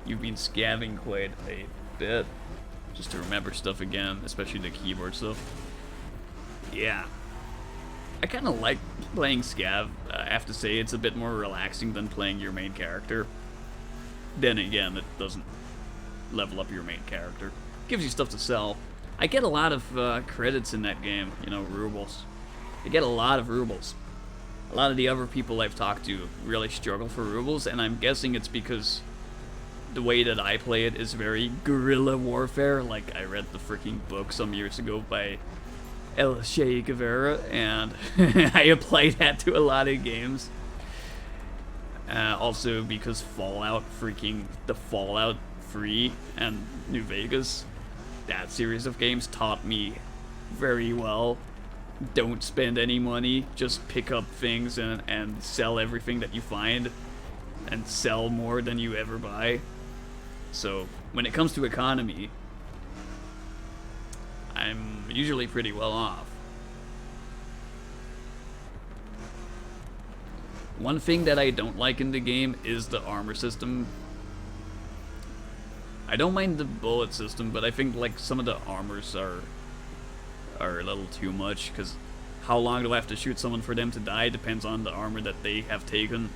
You've been scavving quite a bit, just to remember stuff again, especially the keyboard stuff. Yeah. I kind of like playing scav. I have to say it's a bit more relaxing than playing your main character. Then again, it doesn't level up your main character. Gives you stuff to sell. I get a lot of credits in that game, you know, rubles. I get a lot of rubles. A lot of the other people I've talked to really struggle for rubles, and I'm guessing it's because the way that I play it is very guerrilla warfare. Like, I read the freaking book some years ago by El Che Guevara, and I apply that to a lot of games. Also because the Fallout 3 and New Vegas, that series of games taught me very well. Don't spend any money, just pick up things and sell everything that you find, and sell more than you ever buy. So when it comes to economy, I'm usually pretty well off. One thing that I don't like in the game is the armor system. I don't mind the bullet system, but I think like some of the armors are a little too much, because how long do I have to shoot someone for them to die depends on the armor that they have taken.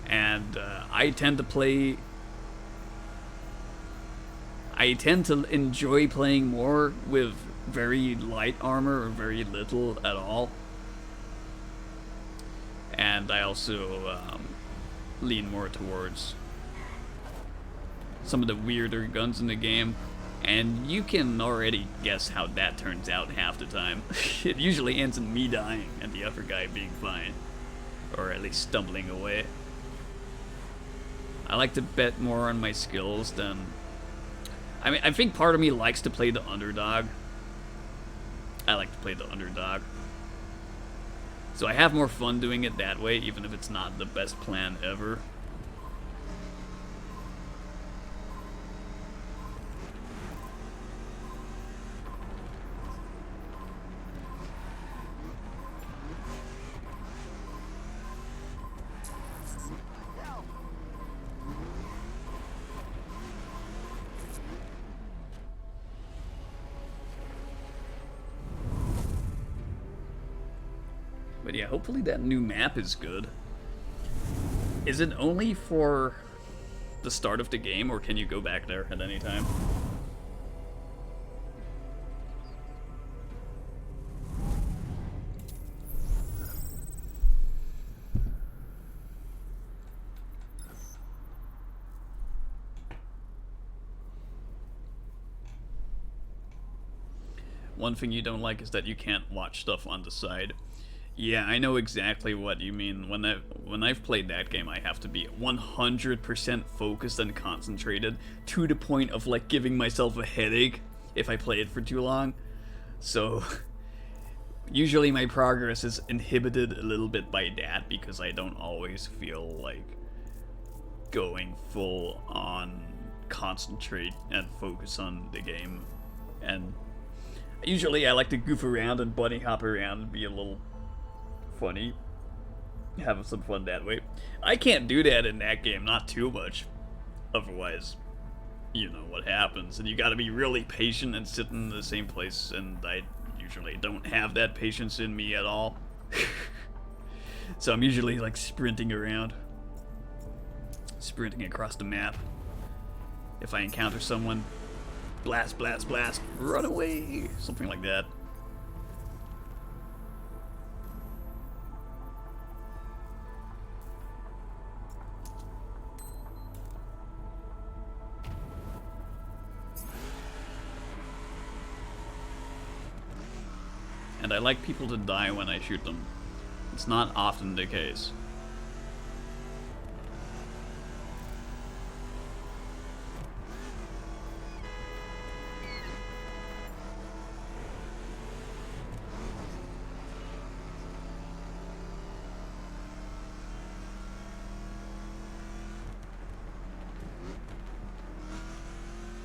And I tend to enjoy playing more with very light armor or very little at all. And I also lean more towards some of the weirder guns in the game. And you can already guess how that turns out half the time. It usually ends in me dying and the other guy being fine. Or at least stumbling away. I like to bet more on my skills than... I mean, I think part of me likes to play the underdog. I like to play the underdog. So I have more fun doing it that way, even if it's not the best plan ever. But yeah, hopefully that new map is good. Is it only for the start of the game, or can you go back there at any time? One thing you don't like is that you can't watch stuff on the side. Yeah, I know exactly what you mean. When I've played that game, I have to be 100% focused and concentrated, to the point of like giving myself a headache if I play it for too long. So usually my progress is inhibited a little bit by that, because I don't always feel like going full on concentrate and focus on the game. And usually I like to goof around and bunny hop around and be a little funny, having some fun that way. I can't do that in that game, not too much. Otherwise, you know what happens, and you gotta be really patient and sit in the same place, and I usually don't have that patience in me at all. So I'm usually like sprinting around, sprinting across the map. If I encounter someone, blast, blast, blast, run away, something like that. And I like people to die when I shoot them. It's not often the case.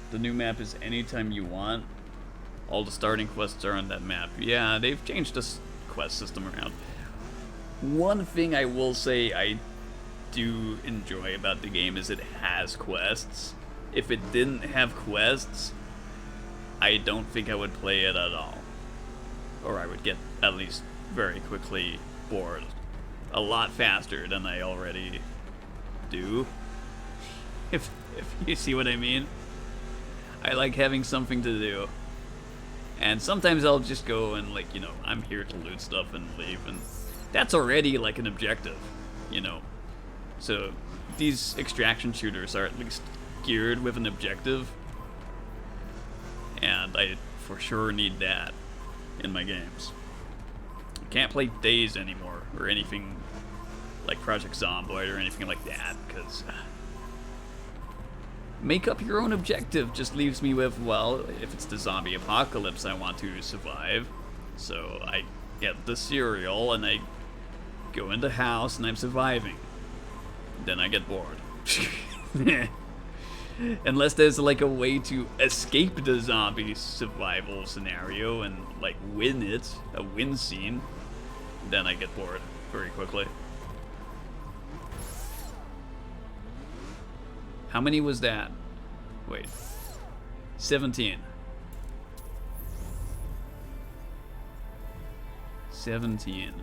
The new map is anytime you want. All the starting quests are on that map. Yeah, they've changed this quest system around. One thing I will say I do enjoy about the game is it has quests. If it didn't have quests, I don't think I would play it at all. Or I would get, at least very quickly, bored. A lot faster than I already do. If you see what I mean. I like having something to do. And sometimes I'll just go and, like, you know, I'm here to loot stuff and leave, and that's already like an objective, you know. So these extraction shooters are at least geared with an objective, and I for sure need that in my games. I can't play Days anymore, or anything like Project Zomboid or anything like that, because make up your own objective just leaves me with, well, if it's the zombie apocalypse I want to survive, so I get the cereal and I go in the house and I'm surviving. Then I get bored. Unless there's like a way to escape the zombie survival scenario and like win it, a win scene, then I get bored very quickly. How many was that? Wait. 17. 17.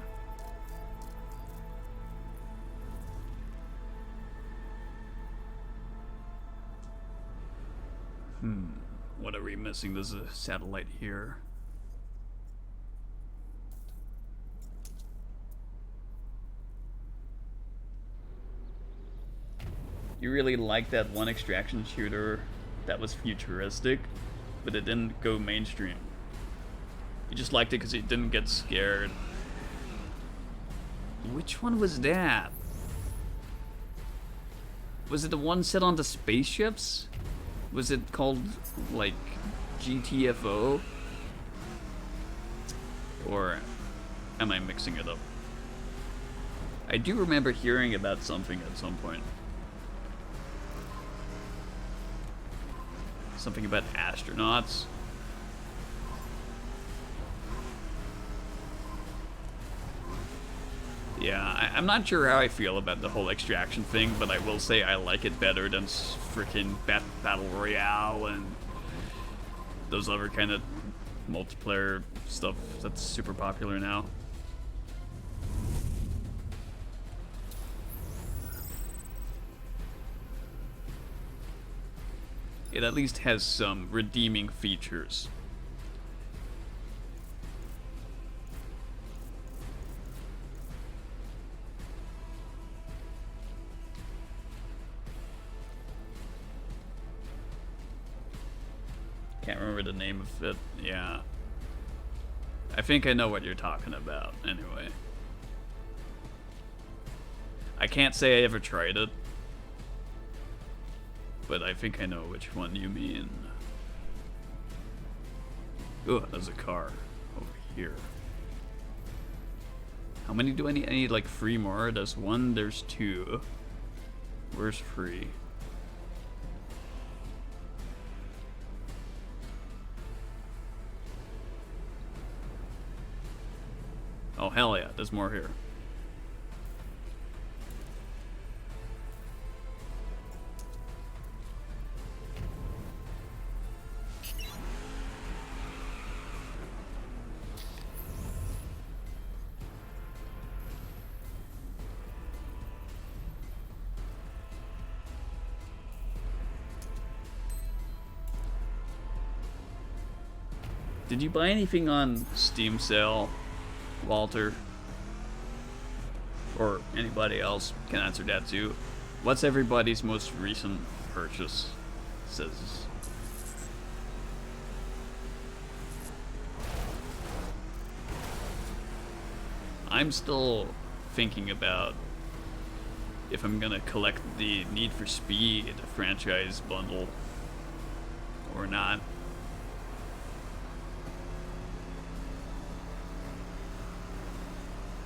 What are we missing? There's a satellite here. You really like that one extraction shooter that was futuristic, but it didn't go mainstream. You just liked it because you didn't get scared. Which one was that? Was it the one set on the spaceships? Was it called, like, GTFO? Or am I mixing it up? I do remember hearing about something at some point. Something about astronauts. Yeah, I'm not sure how I feel about the whole extraction thing, but I will say I like it better than freaking Battle Royale and those other kind of multiplayer stuff that's super popular now. It at least has some redeeming features. Can't remember the name of it. Yeah. I think I know what you're talking about, anyway. I can't say I ever tried it, but I think I know which one you mean. Oh, there's a car over here. How many do I need? I need like 3 more. There's 1, there's 2. Where's 3? Oh, hell yeah, there's more here. Did you buy anything on Steam sale, Walter? Or anybody else can answer that too. What's everybody's most recent purchase? Says. I'm still thinking about if I'm gonna collect the Need for Speed franchise bundle or not.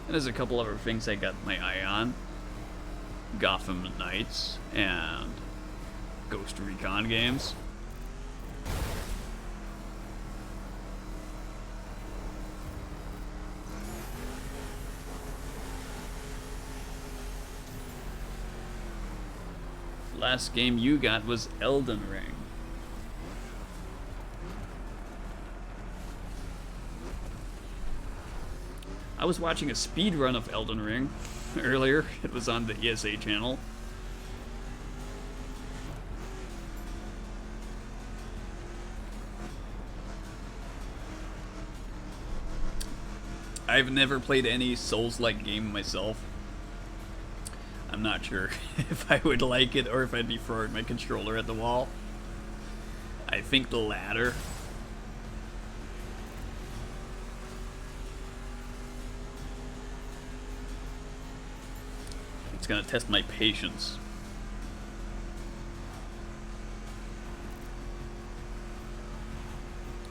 And there's a couple other things I got my eye on. Gotham Knights and Ghost Recon games. Last game you got was Elden Ring. I was watching a speed run of Elden Ring earlier. It was on the ESA channel. I've never played any Souls-like game myself. I'm not sure if I would like it or if I'd be throwing my controller at the wall. I think the latter. It's gonna test my patience.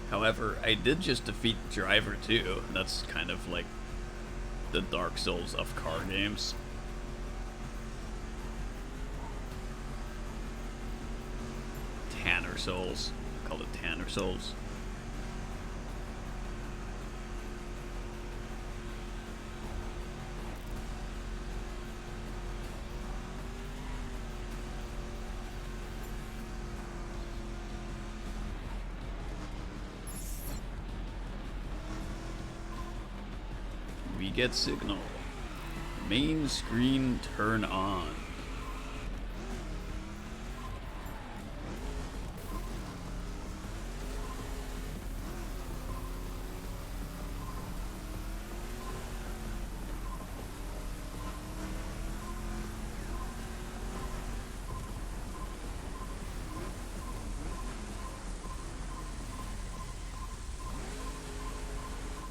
However, I did just defeat Driver 2. That's kind of like the Dark Souls of car games. Tanner Souls. I call it Tanner Souls. We get signal. Main screen turn on.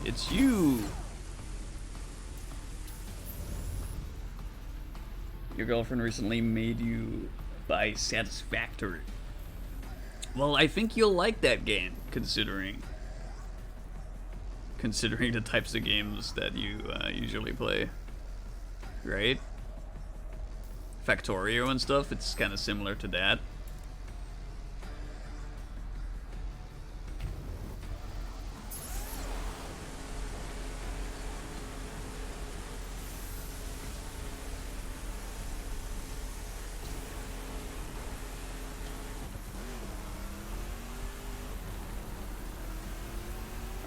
It's you! Your girlfriend recently made you buy Satisfactory. Well, I think you'll like that game, considering the types of games that you usually play. Right? Factorio and stuff, it's kind of similar to that.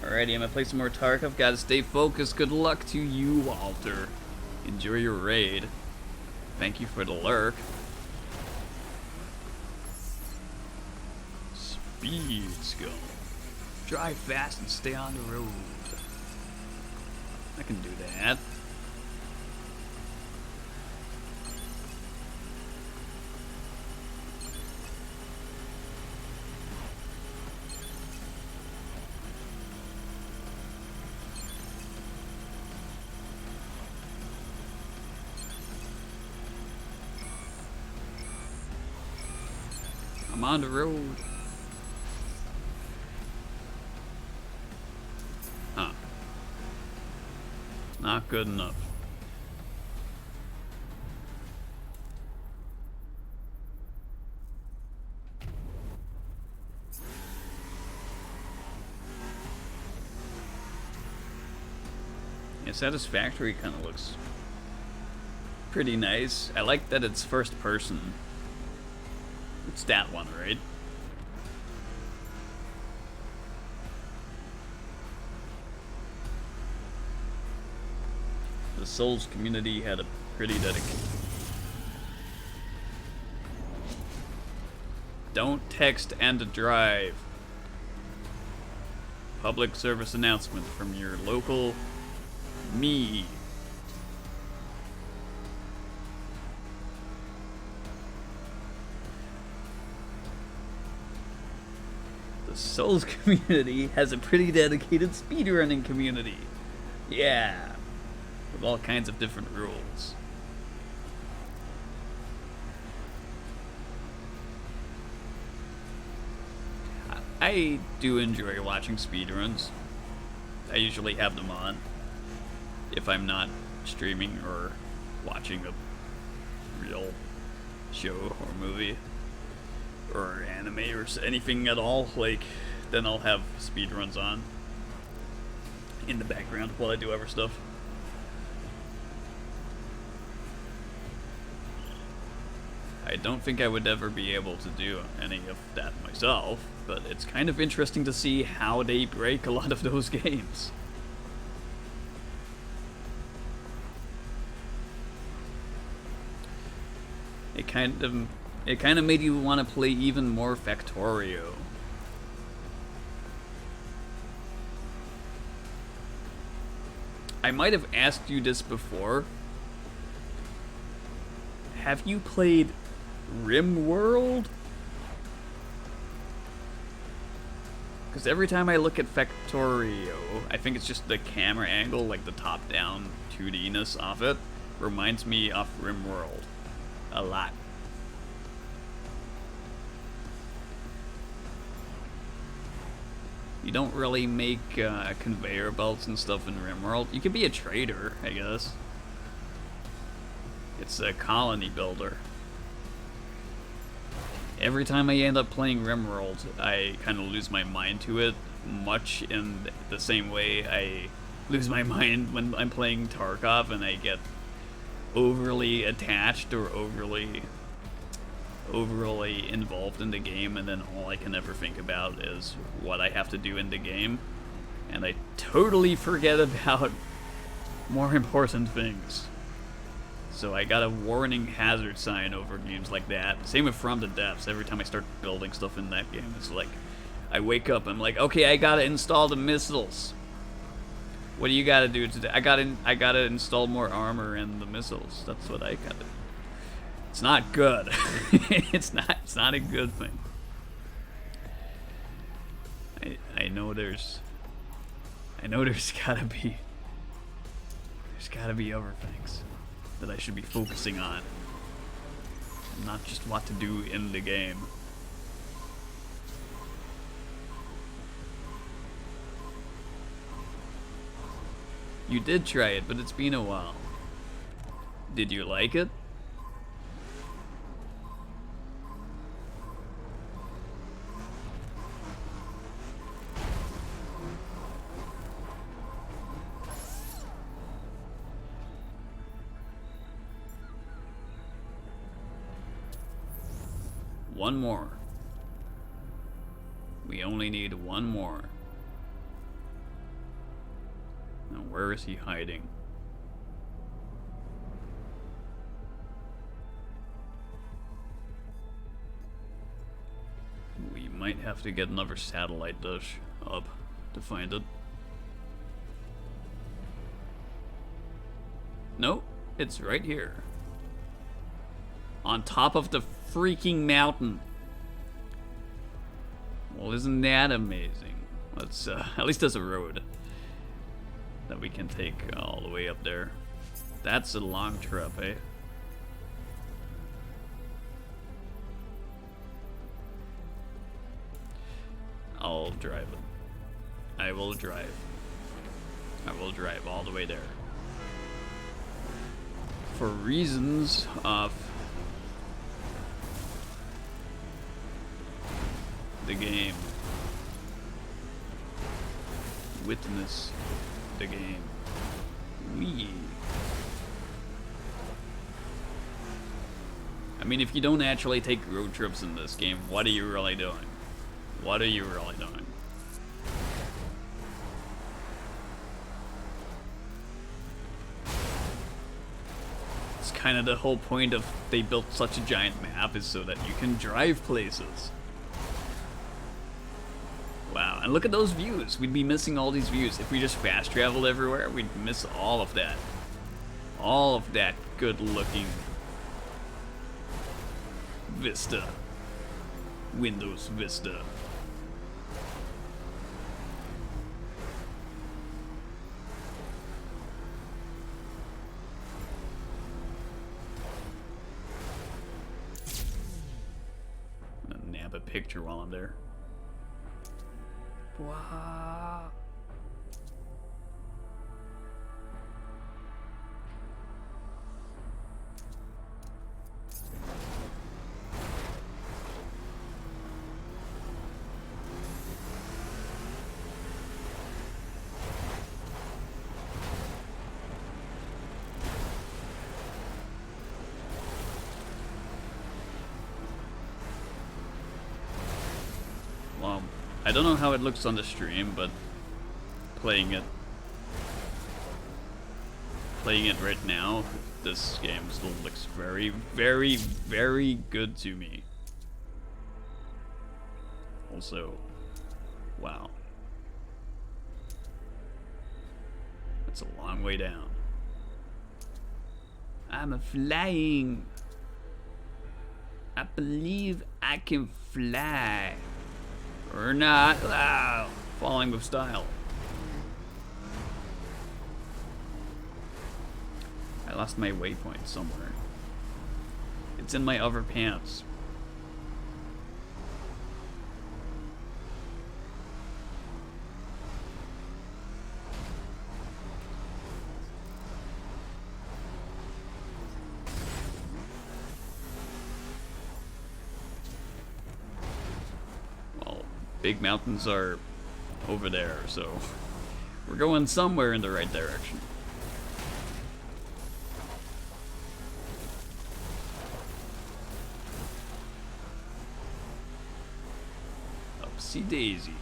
Alrighty, I'm gonna play some more Tarkov. Gotta stay focused. Good luck to you, Walter. Enjoy your raid. Thank you for the lurk. Speeds go. Drive fast and stay on the road. I can do that. I'm on the road. Huh. Not good enough. Yeah, Satisfactory kind of looks pretty nice. I like that it's first person. It's that one, right? The Souls community had a pretty dedicated... Don't text and drive. Public service announcement from your local me. The Souls community has a pretty dedicated speedrunning community. Yeah. With all kinds of different rules. I do enjoy watching speedruns. I usually have them on if I'm not streaming or watching a real show or movie or anime or anything at all. Like, then I'll have speedruns on in the background while I do other stuff. I don't think I would ever be able to do any of that myself, but it's kind of interesting to see how they break a lot of those games. It kind of made you want to play even more Factorio. I might have asked you this before, Have you played RimWorld? Because every time I look at Factorio, I think it's just the camera angle, like the top-down 2D-ness of it, reminds me of RimWorld a lot. You don't really make conveyor belts and stuff in RimWorld. You could be a trader, I guess. It's a colony builder. Every time I end up playing RimWorld, I kind of lose my mind to it, much in the same way I lose my mind when I'm playing Tarkov and I get overly attached or overly involved in the game, and then all I can ever think about is what I have to do in the game, and I totally forget about more important things. So I got a warning hazard sign over games like that. Same with From the Depths. Every time I start building stuff in that game, it's like, I wake up, I'm like, okay, I gotta install the missiles. What do you gotta do today? I gotta install more armor and the missiles. That's what I gotta do. It's not good. It's not a good thing. I know there's gotta be other things that I should be focusing on, not just what to do in the game. You did try it, but it's been a while. Did you like it? One more. We only need one more. Now, where is he hiding? We might have to get another satellite dish up to find it. Nope, it's right here. On top of the freaking mountain. Well, isn't that amazing? Let's, at least there's a road that we can take all the way up there. That's a long trip, eh? I'll drive it. I will drive. I will drive all the way there. For reasons of the game. Witness the game. Wee. I mean, if you don't actually take road trips in this game, what are you really doing? What are you really doing? It's kind of the whole point of they built such a giant map, is so that you can drive places. Wow, and look at those views. We'd be missing all these views. If we just fast traveled everywhere, we'd miss all of that. All of that good looking Vista. Windows Vista. I'm gonna nab a picture while I'm there. Wow. Well, I don't know how it looks on the stream, but playing it right now, this game still looks very, very, very good to me. Also, wow. That's a long way down. I'm a flying. I believe I can fly. Or not. Ah, falling with style. I lost my waypoint somewhere. It's in my other pants. Well, big mountains are over there, so we're going somewhere in the right direction. Upsy daisy.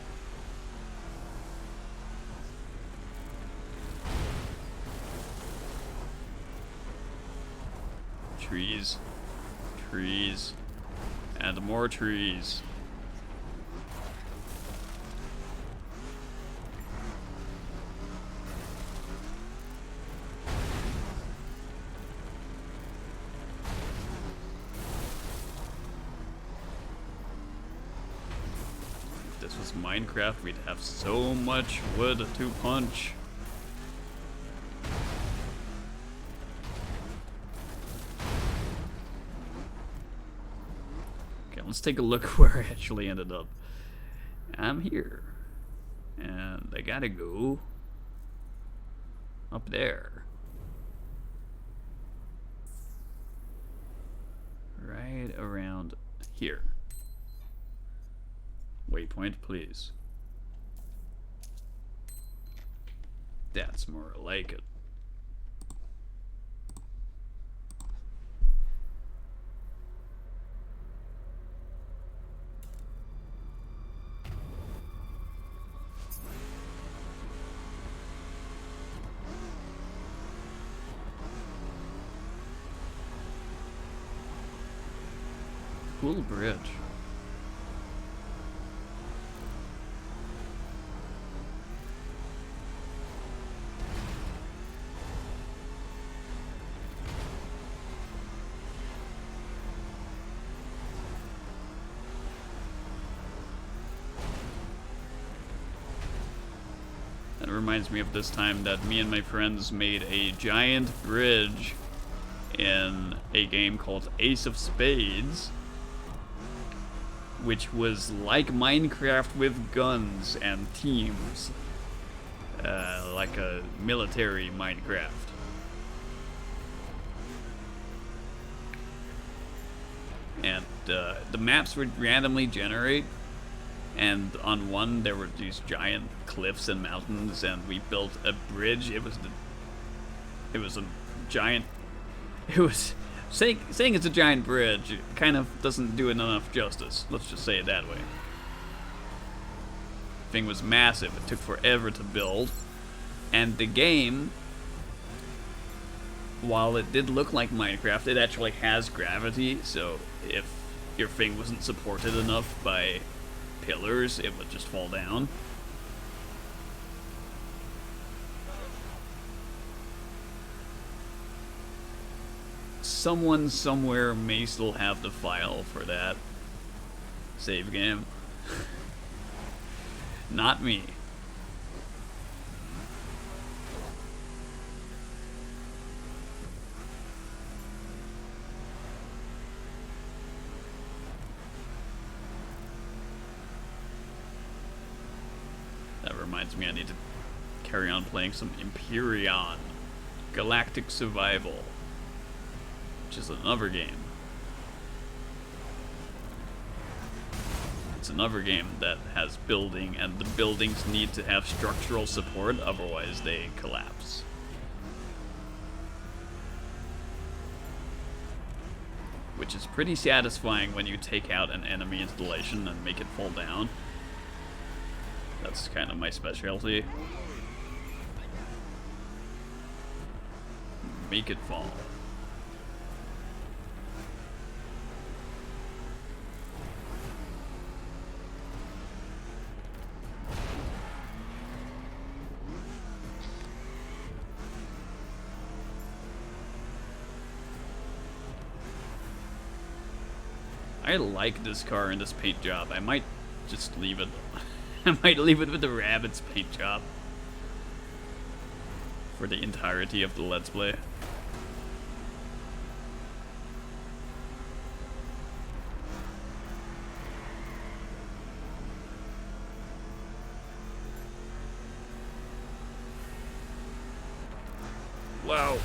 Trees, trees, and more trees. If this was Minecraft, we'd have so much wood to punch. Okay, let's take a look where I actually ended up. I'm here. And I gotta go up there. Right around here. Waypoint, please. That's more like it. Cool bridge. That reminds me of this time that me and my friends made a giant bridge in a game called Ace of Spades, which was like Minecraft with guns and teams, like a military Minecraft. And the maps would randomly generate, and on one there were these giant cliffs and mountains, and we built a bridge. It was a giant. It was saying it's a giant bridge kind of doesn't do it enough justice. Let's just say it that way. The thing was massive. It took forever to build, and the game, while it did look like Minecraft, it actually has gravity. So if your thing wasn't supported enough by pillars, it would just fall down. Someone somewhere may still have the file for that save game. Not me. That reminds me, I need to carry on playing some Empyrean Galactic Survival, which is another game. It's another game that has building, and the buildings need to have structural support, otherwise they collapse. Which is pretty satisfying when you take out an enemy installation and make it fall down. That's kind of my specialty. Make it fall. I like this car and this paint job. I might just leave it. I might leave it with the Rabbit's paint job for the entirety of the Let's Play. Wow.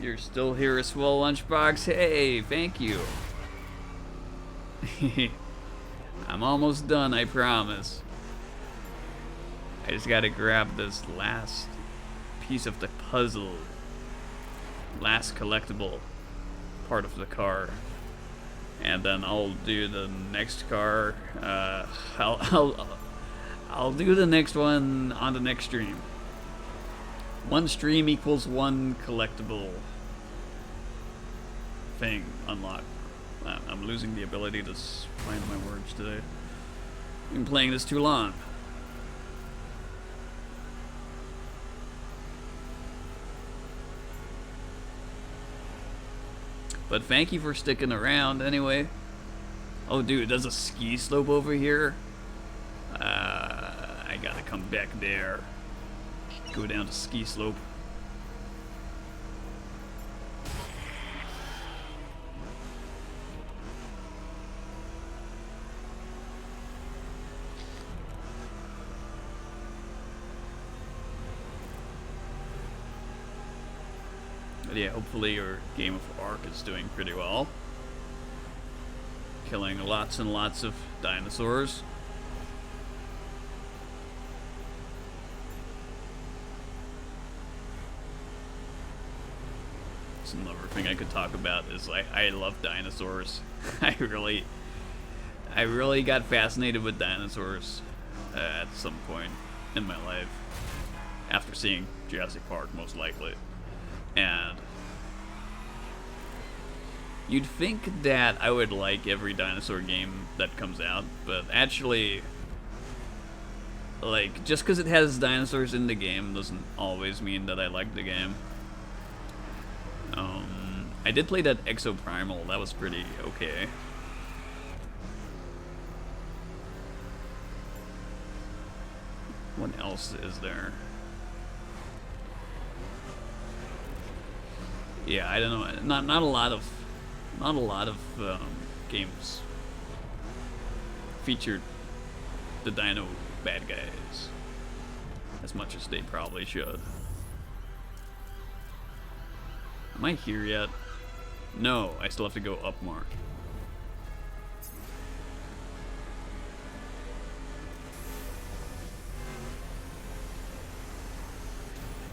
You're still here, a swell lunchbox. Hey, thank you. I'm almost done, I promise. I just gotta grab this last piece of the puzzle. Last collectible part of the car. And then I'll do the next car. I'll do the next one on the next stream. One stream equals one collectible thing unlocked. I'm losing the ability to find my words today. I've been playing this too long. But thank you for sticking around anyway. Oh dude, there's a ski slope over here. I gotta come back there. Go down to ski slope. But yeah, hopefully your game of Ark is doing pretty well. Killing lots and lots of dinosaurs. That's another thing I could talk about is I love dinosaurs. I really got fascinated with dinosaurs at some point in my life. After seeing Jurassic Park, most likely. And you'd think that I would like every dinosaur game that comes out, but actually, like, just because it has dinosaurs in the game doesn't always mean that I like the game. I did play that Exoprimal, that was pretty okay. What else is there? Yeah, I don't know. Not a lot of games featured the dino bad guys as much as they probably should. Am I here yet? No, I still have to go up more.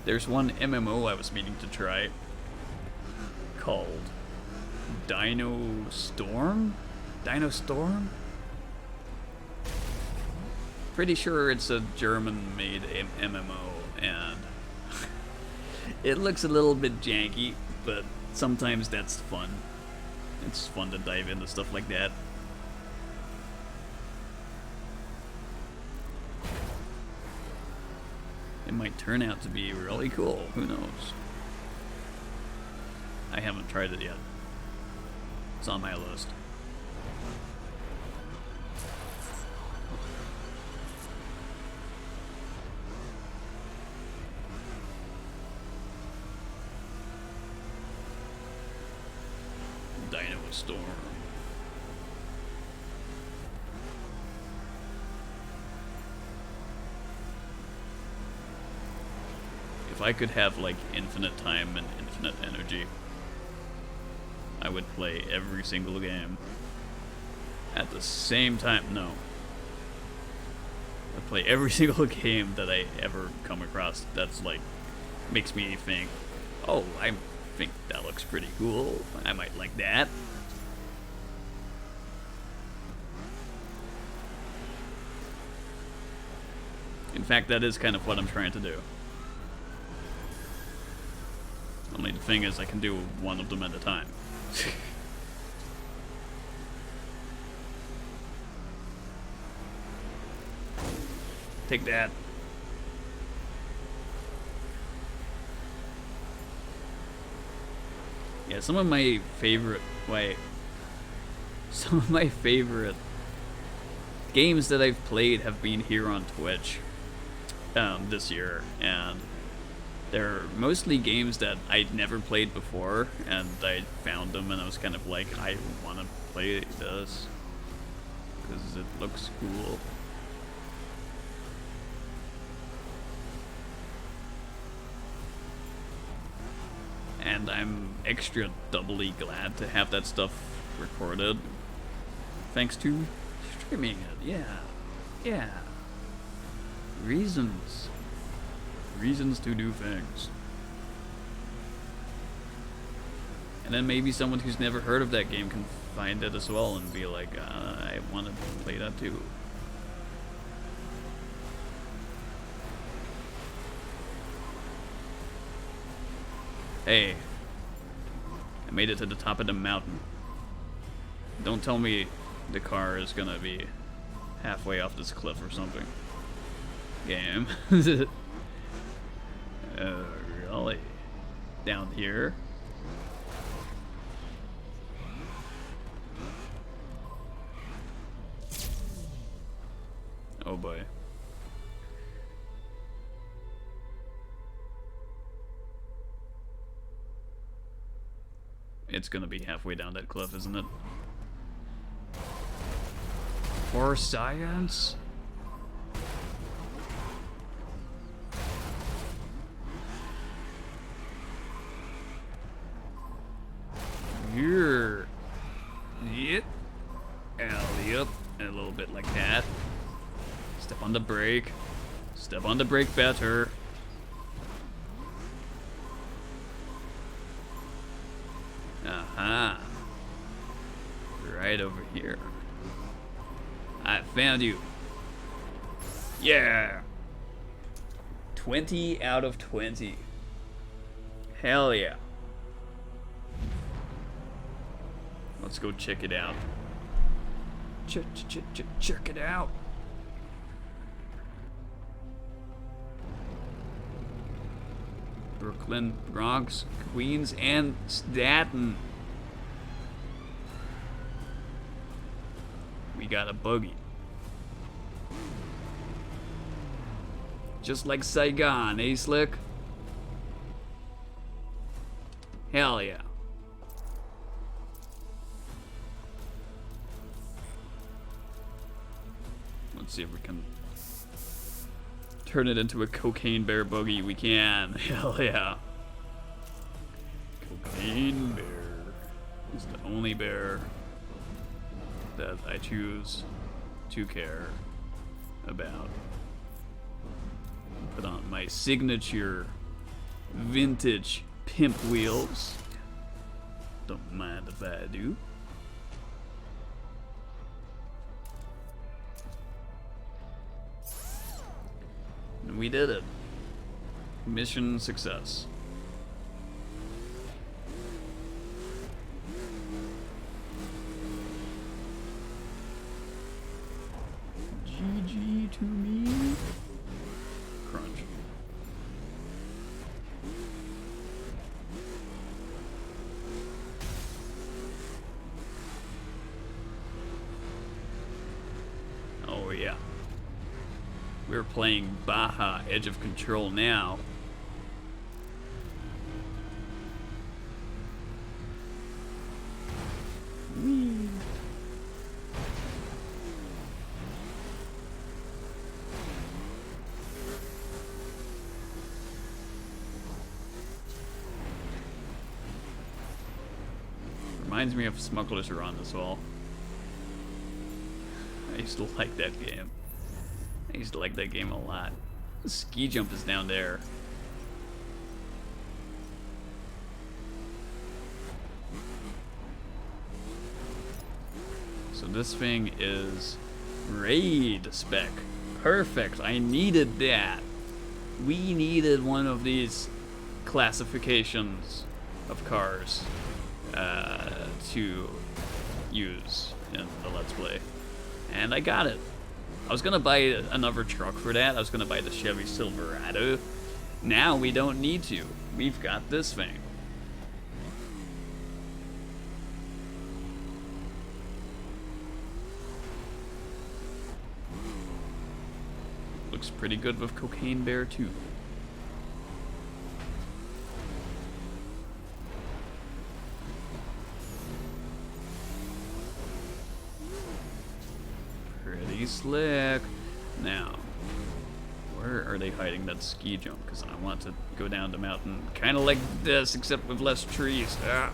There's one MMO I was meaning to try called Dino Storm? Dino Storm? Pretty sure it's a German-made MMO, and it looks a little bit janky, but sometimes that's fun. It's fun to dive into stuff like that. It might turn out to be really cool, who knows? I haven't tried it yet. It's on my list. Dino Storm. If I could have like infinite time and infinite energy, I would play every single game at the same time. No. I'd play every single game that I ever come across that's like, makes me think, oh, I'm think that looks pretty cool. I might like that. In fact, that is kind of what I'm trying to do. Only the thing is, I can do one of them at a time. Take that. Yeah, some of my favorite games that I've played have been here on Twitch this year, and they're mostly games that I'd never played before, and I found them and I was kind of like, I want to play this because it looks cool. And I'm extra doubly glad to have that stuff recorded. Thanks to streaming it. Yeah. Reasons to do things. And then maybe someone who's never heard of that game can find it as well and be like, I want to play that too. Hey, I made it to the top of the mountain. Don't tell me the car is gonna be halfway off this cliff or something. Game. Really? Down here? Oh boy. It's gonna be halfway down that cliff, isn't it? For science? Here. Yep. Alley-up. And a little bit like that. Step on the brake. Step on the brake better. Aha. Right over here. I found you. Yeah. 20 out of 20. Hell yeah. Let's go check it out. Check it out. Brooklyn, Bronx, Queens, and Staten. We got a buggy. Just like Saigon, eh, Slick? Hell yeah. Let's see if we can turn it into a cocaine bear buggy. We can. Hell yeah. Cocaine bear is the only bear that I choose to care about. Put on my signature vintage pimp wheels. Don't mind if I do. And we did it. Mission success. GG to me. Crunch. Oh yeah. We're playing Baja Edge of Control now. Whee. Reminds me of Smuggler's Run as well. I used to like that game. I used to like that game a lot. The ski jump is down there. So this thing is raid spec. Perfect. I needed that. We needed one of these classifications of cars to use in the Let's Play. And I got it. I was gonna buy another truck for that. I was gonna buy the Chevy Silverado. Now we don't need to. We've got this thing. Looks pretty good with Cocaine Bear too. Pretty slick. Now, where are they hiding that ski jump? Because I want to go down the mountain kind of like this, except with less trees. Ah.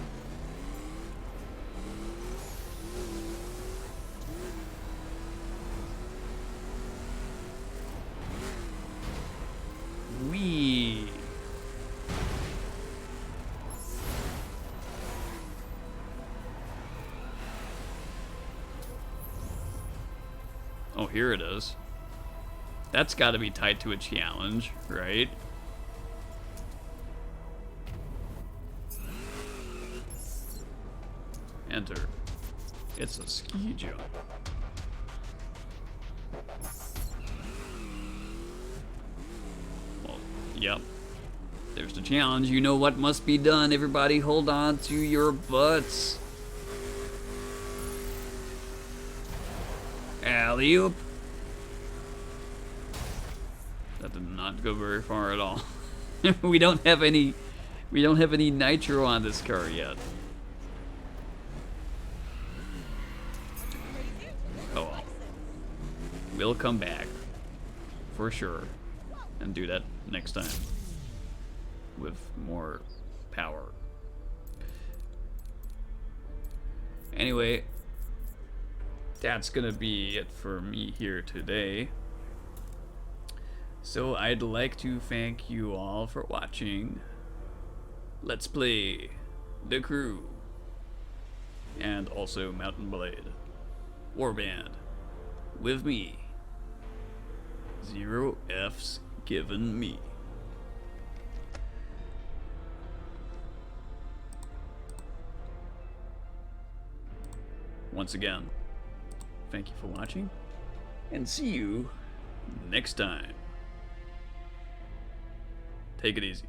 Wee. Oh, here it is. That's got to be tied to a challenge, right? Enter. It's a ski jump. Well, yep. There's the challenge. You know what must be done. Everybody hold on to your butts. Alley-oop. That did not go very far at all. we don't have any nitro on this car yet. Oh well. We'll come back for sure and do that next time with more power. Anyway, that's gonna be it for me here today. So I'd like to thank you all for watching Let's Play The Crew, and also Mountain Blade Warband with me. 0 F's given me. Once again, thank you for watching, and see you next time. Take it easy.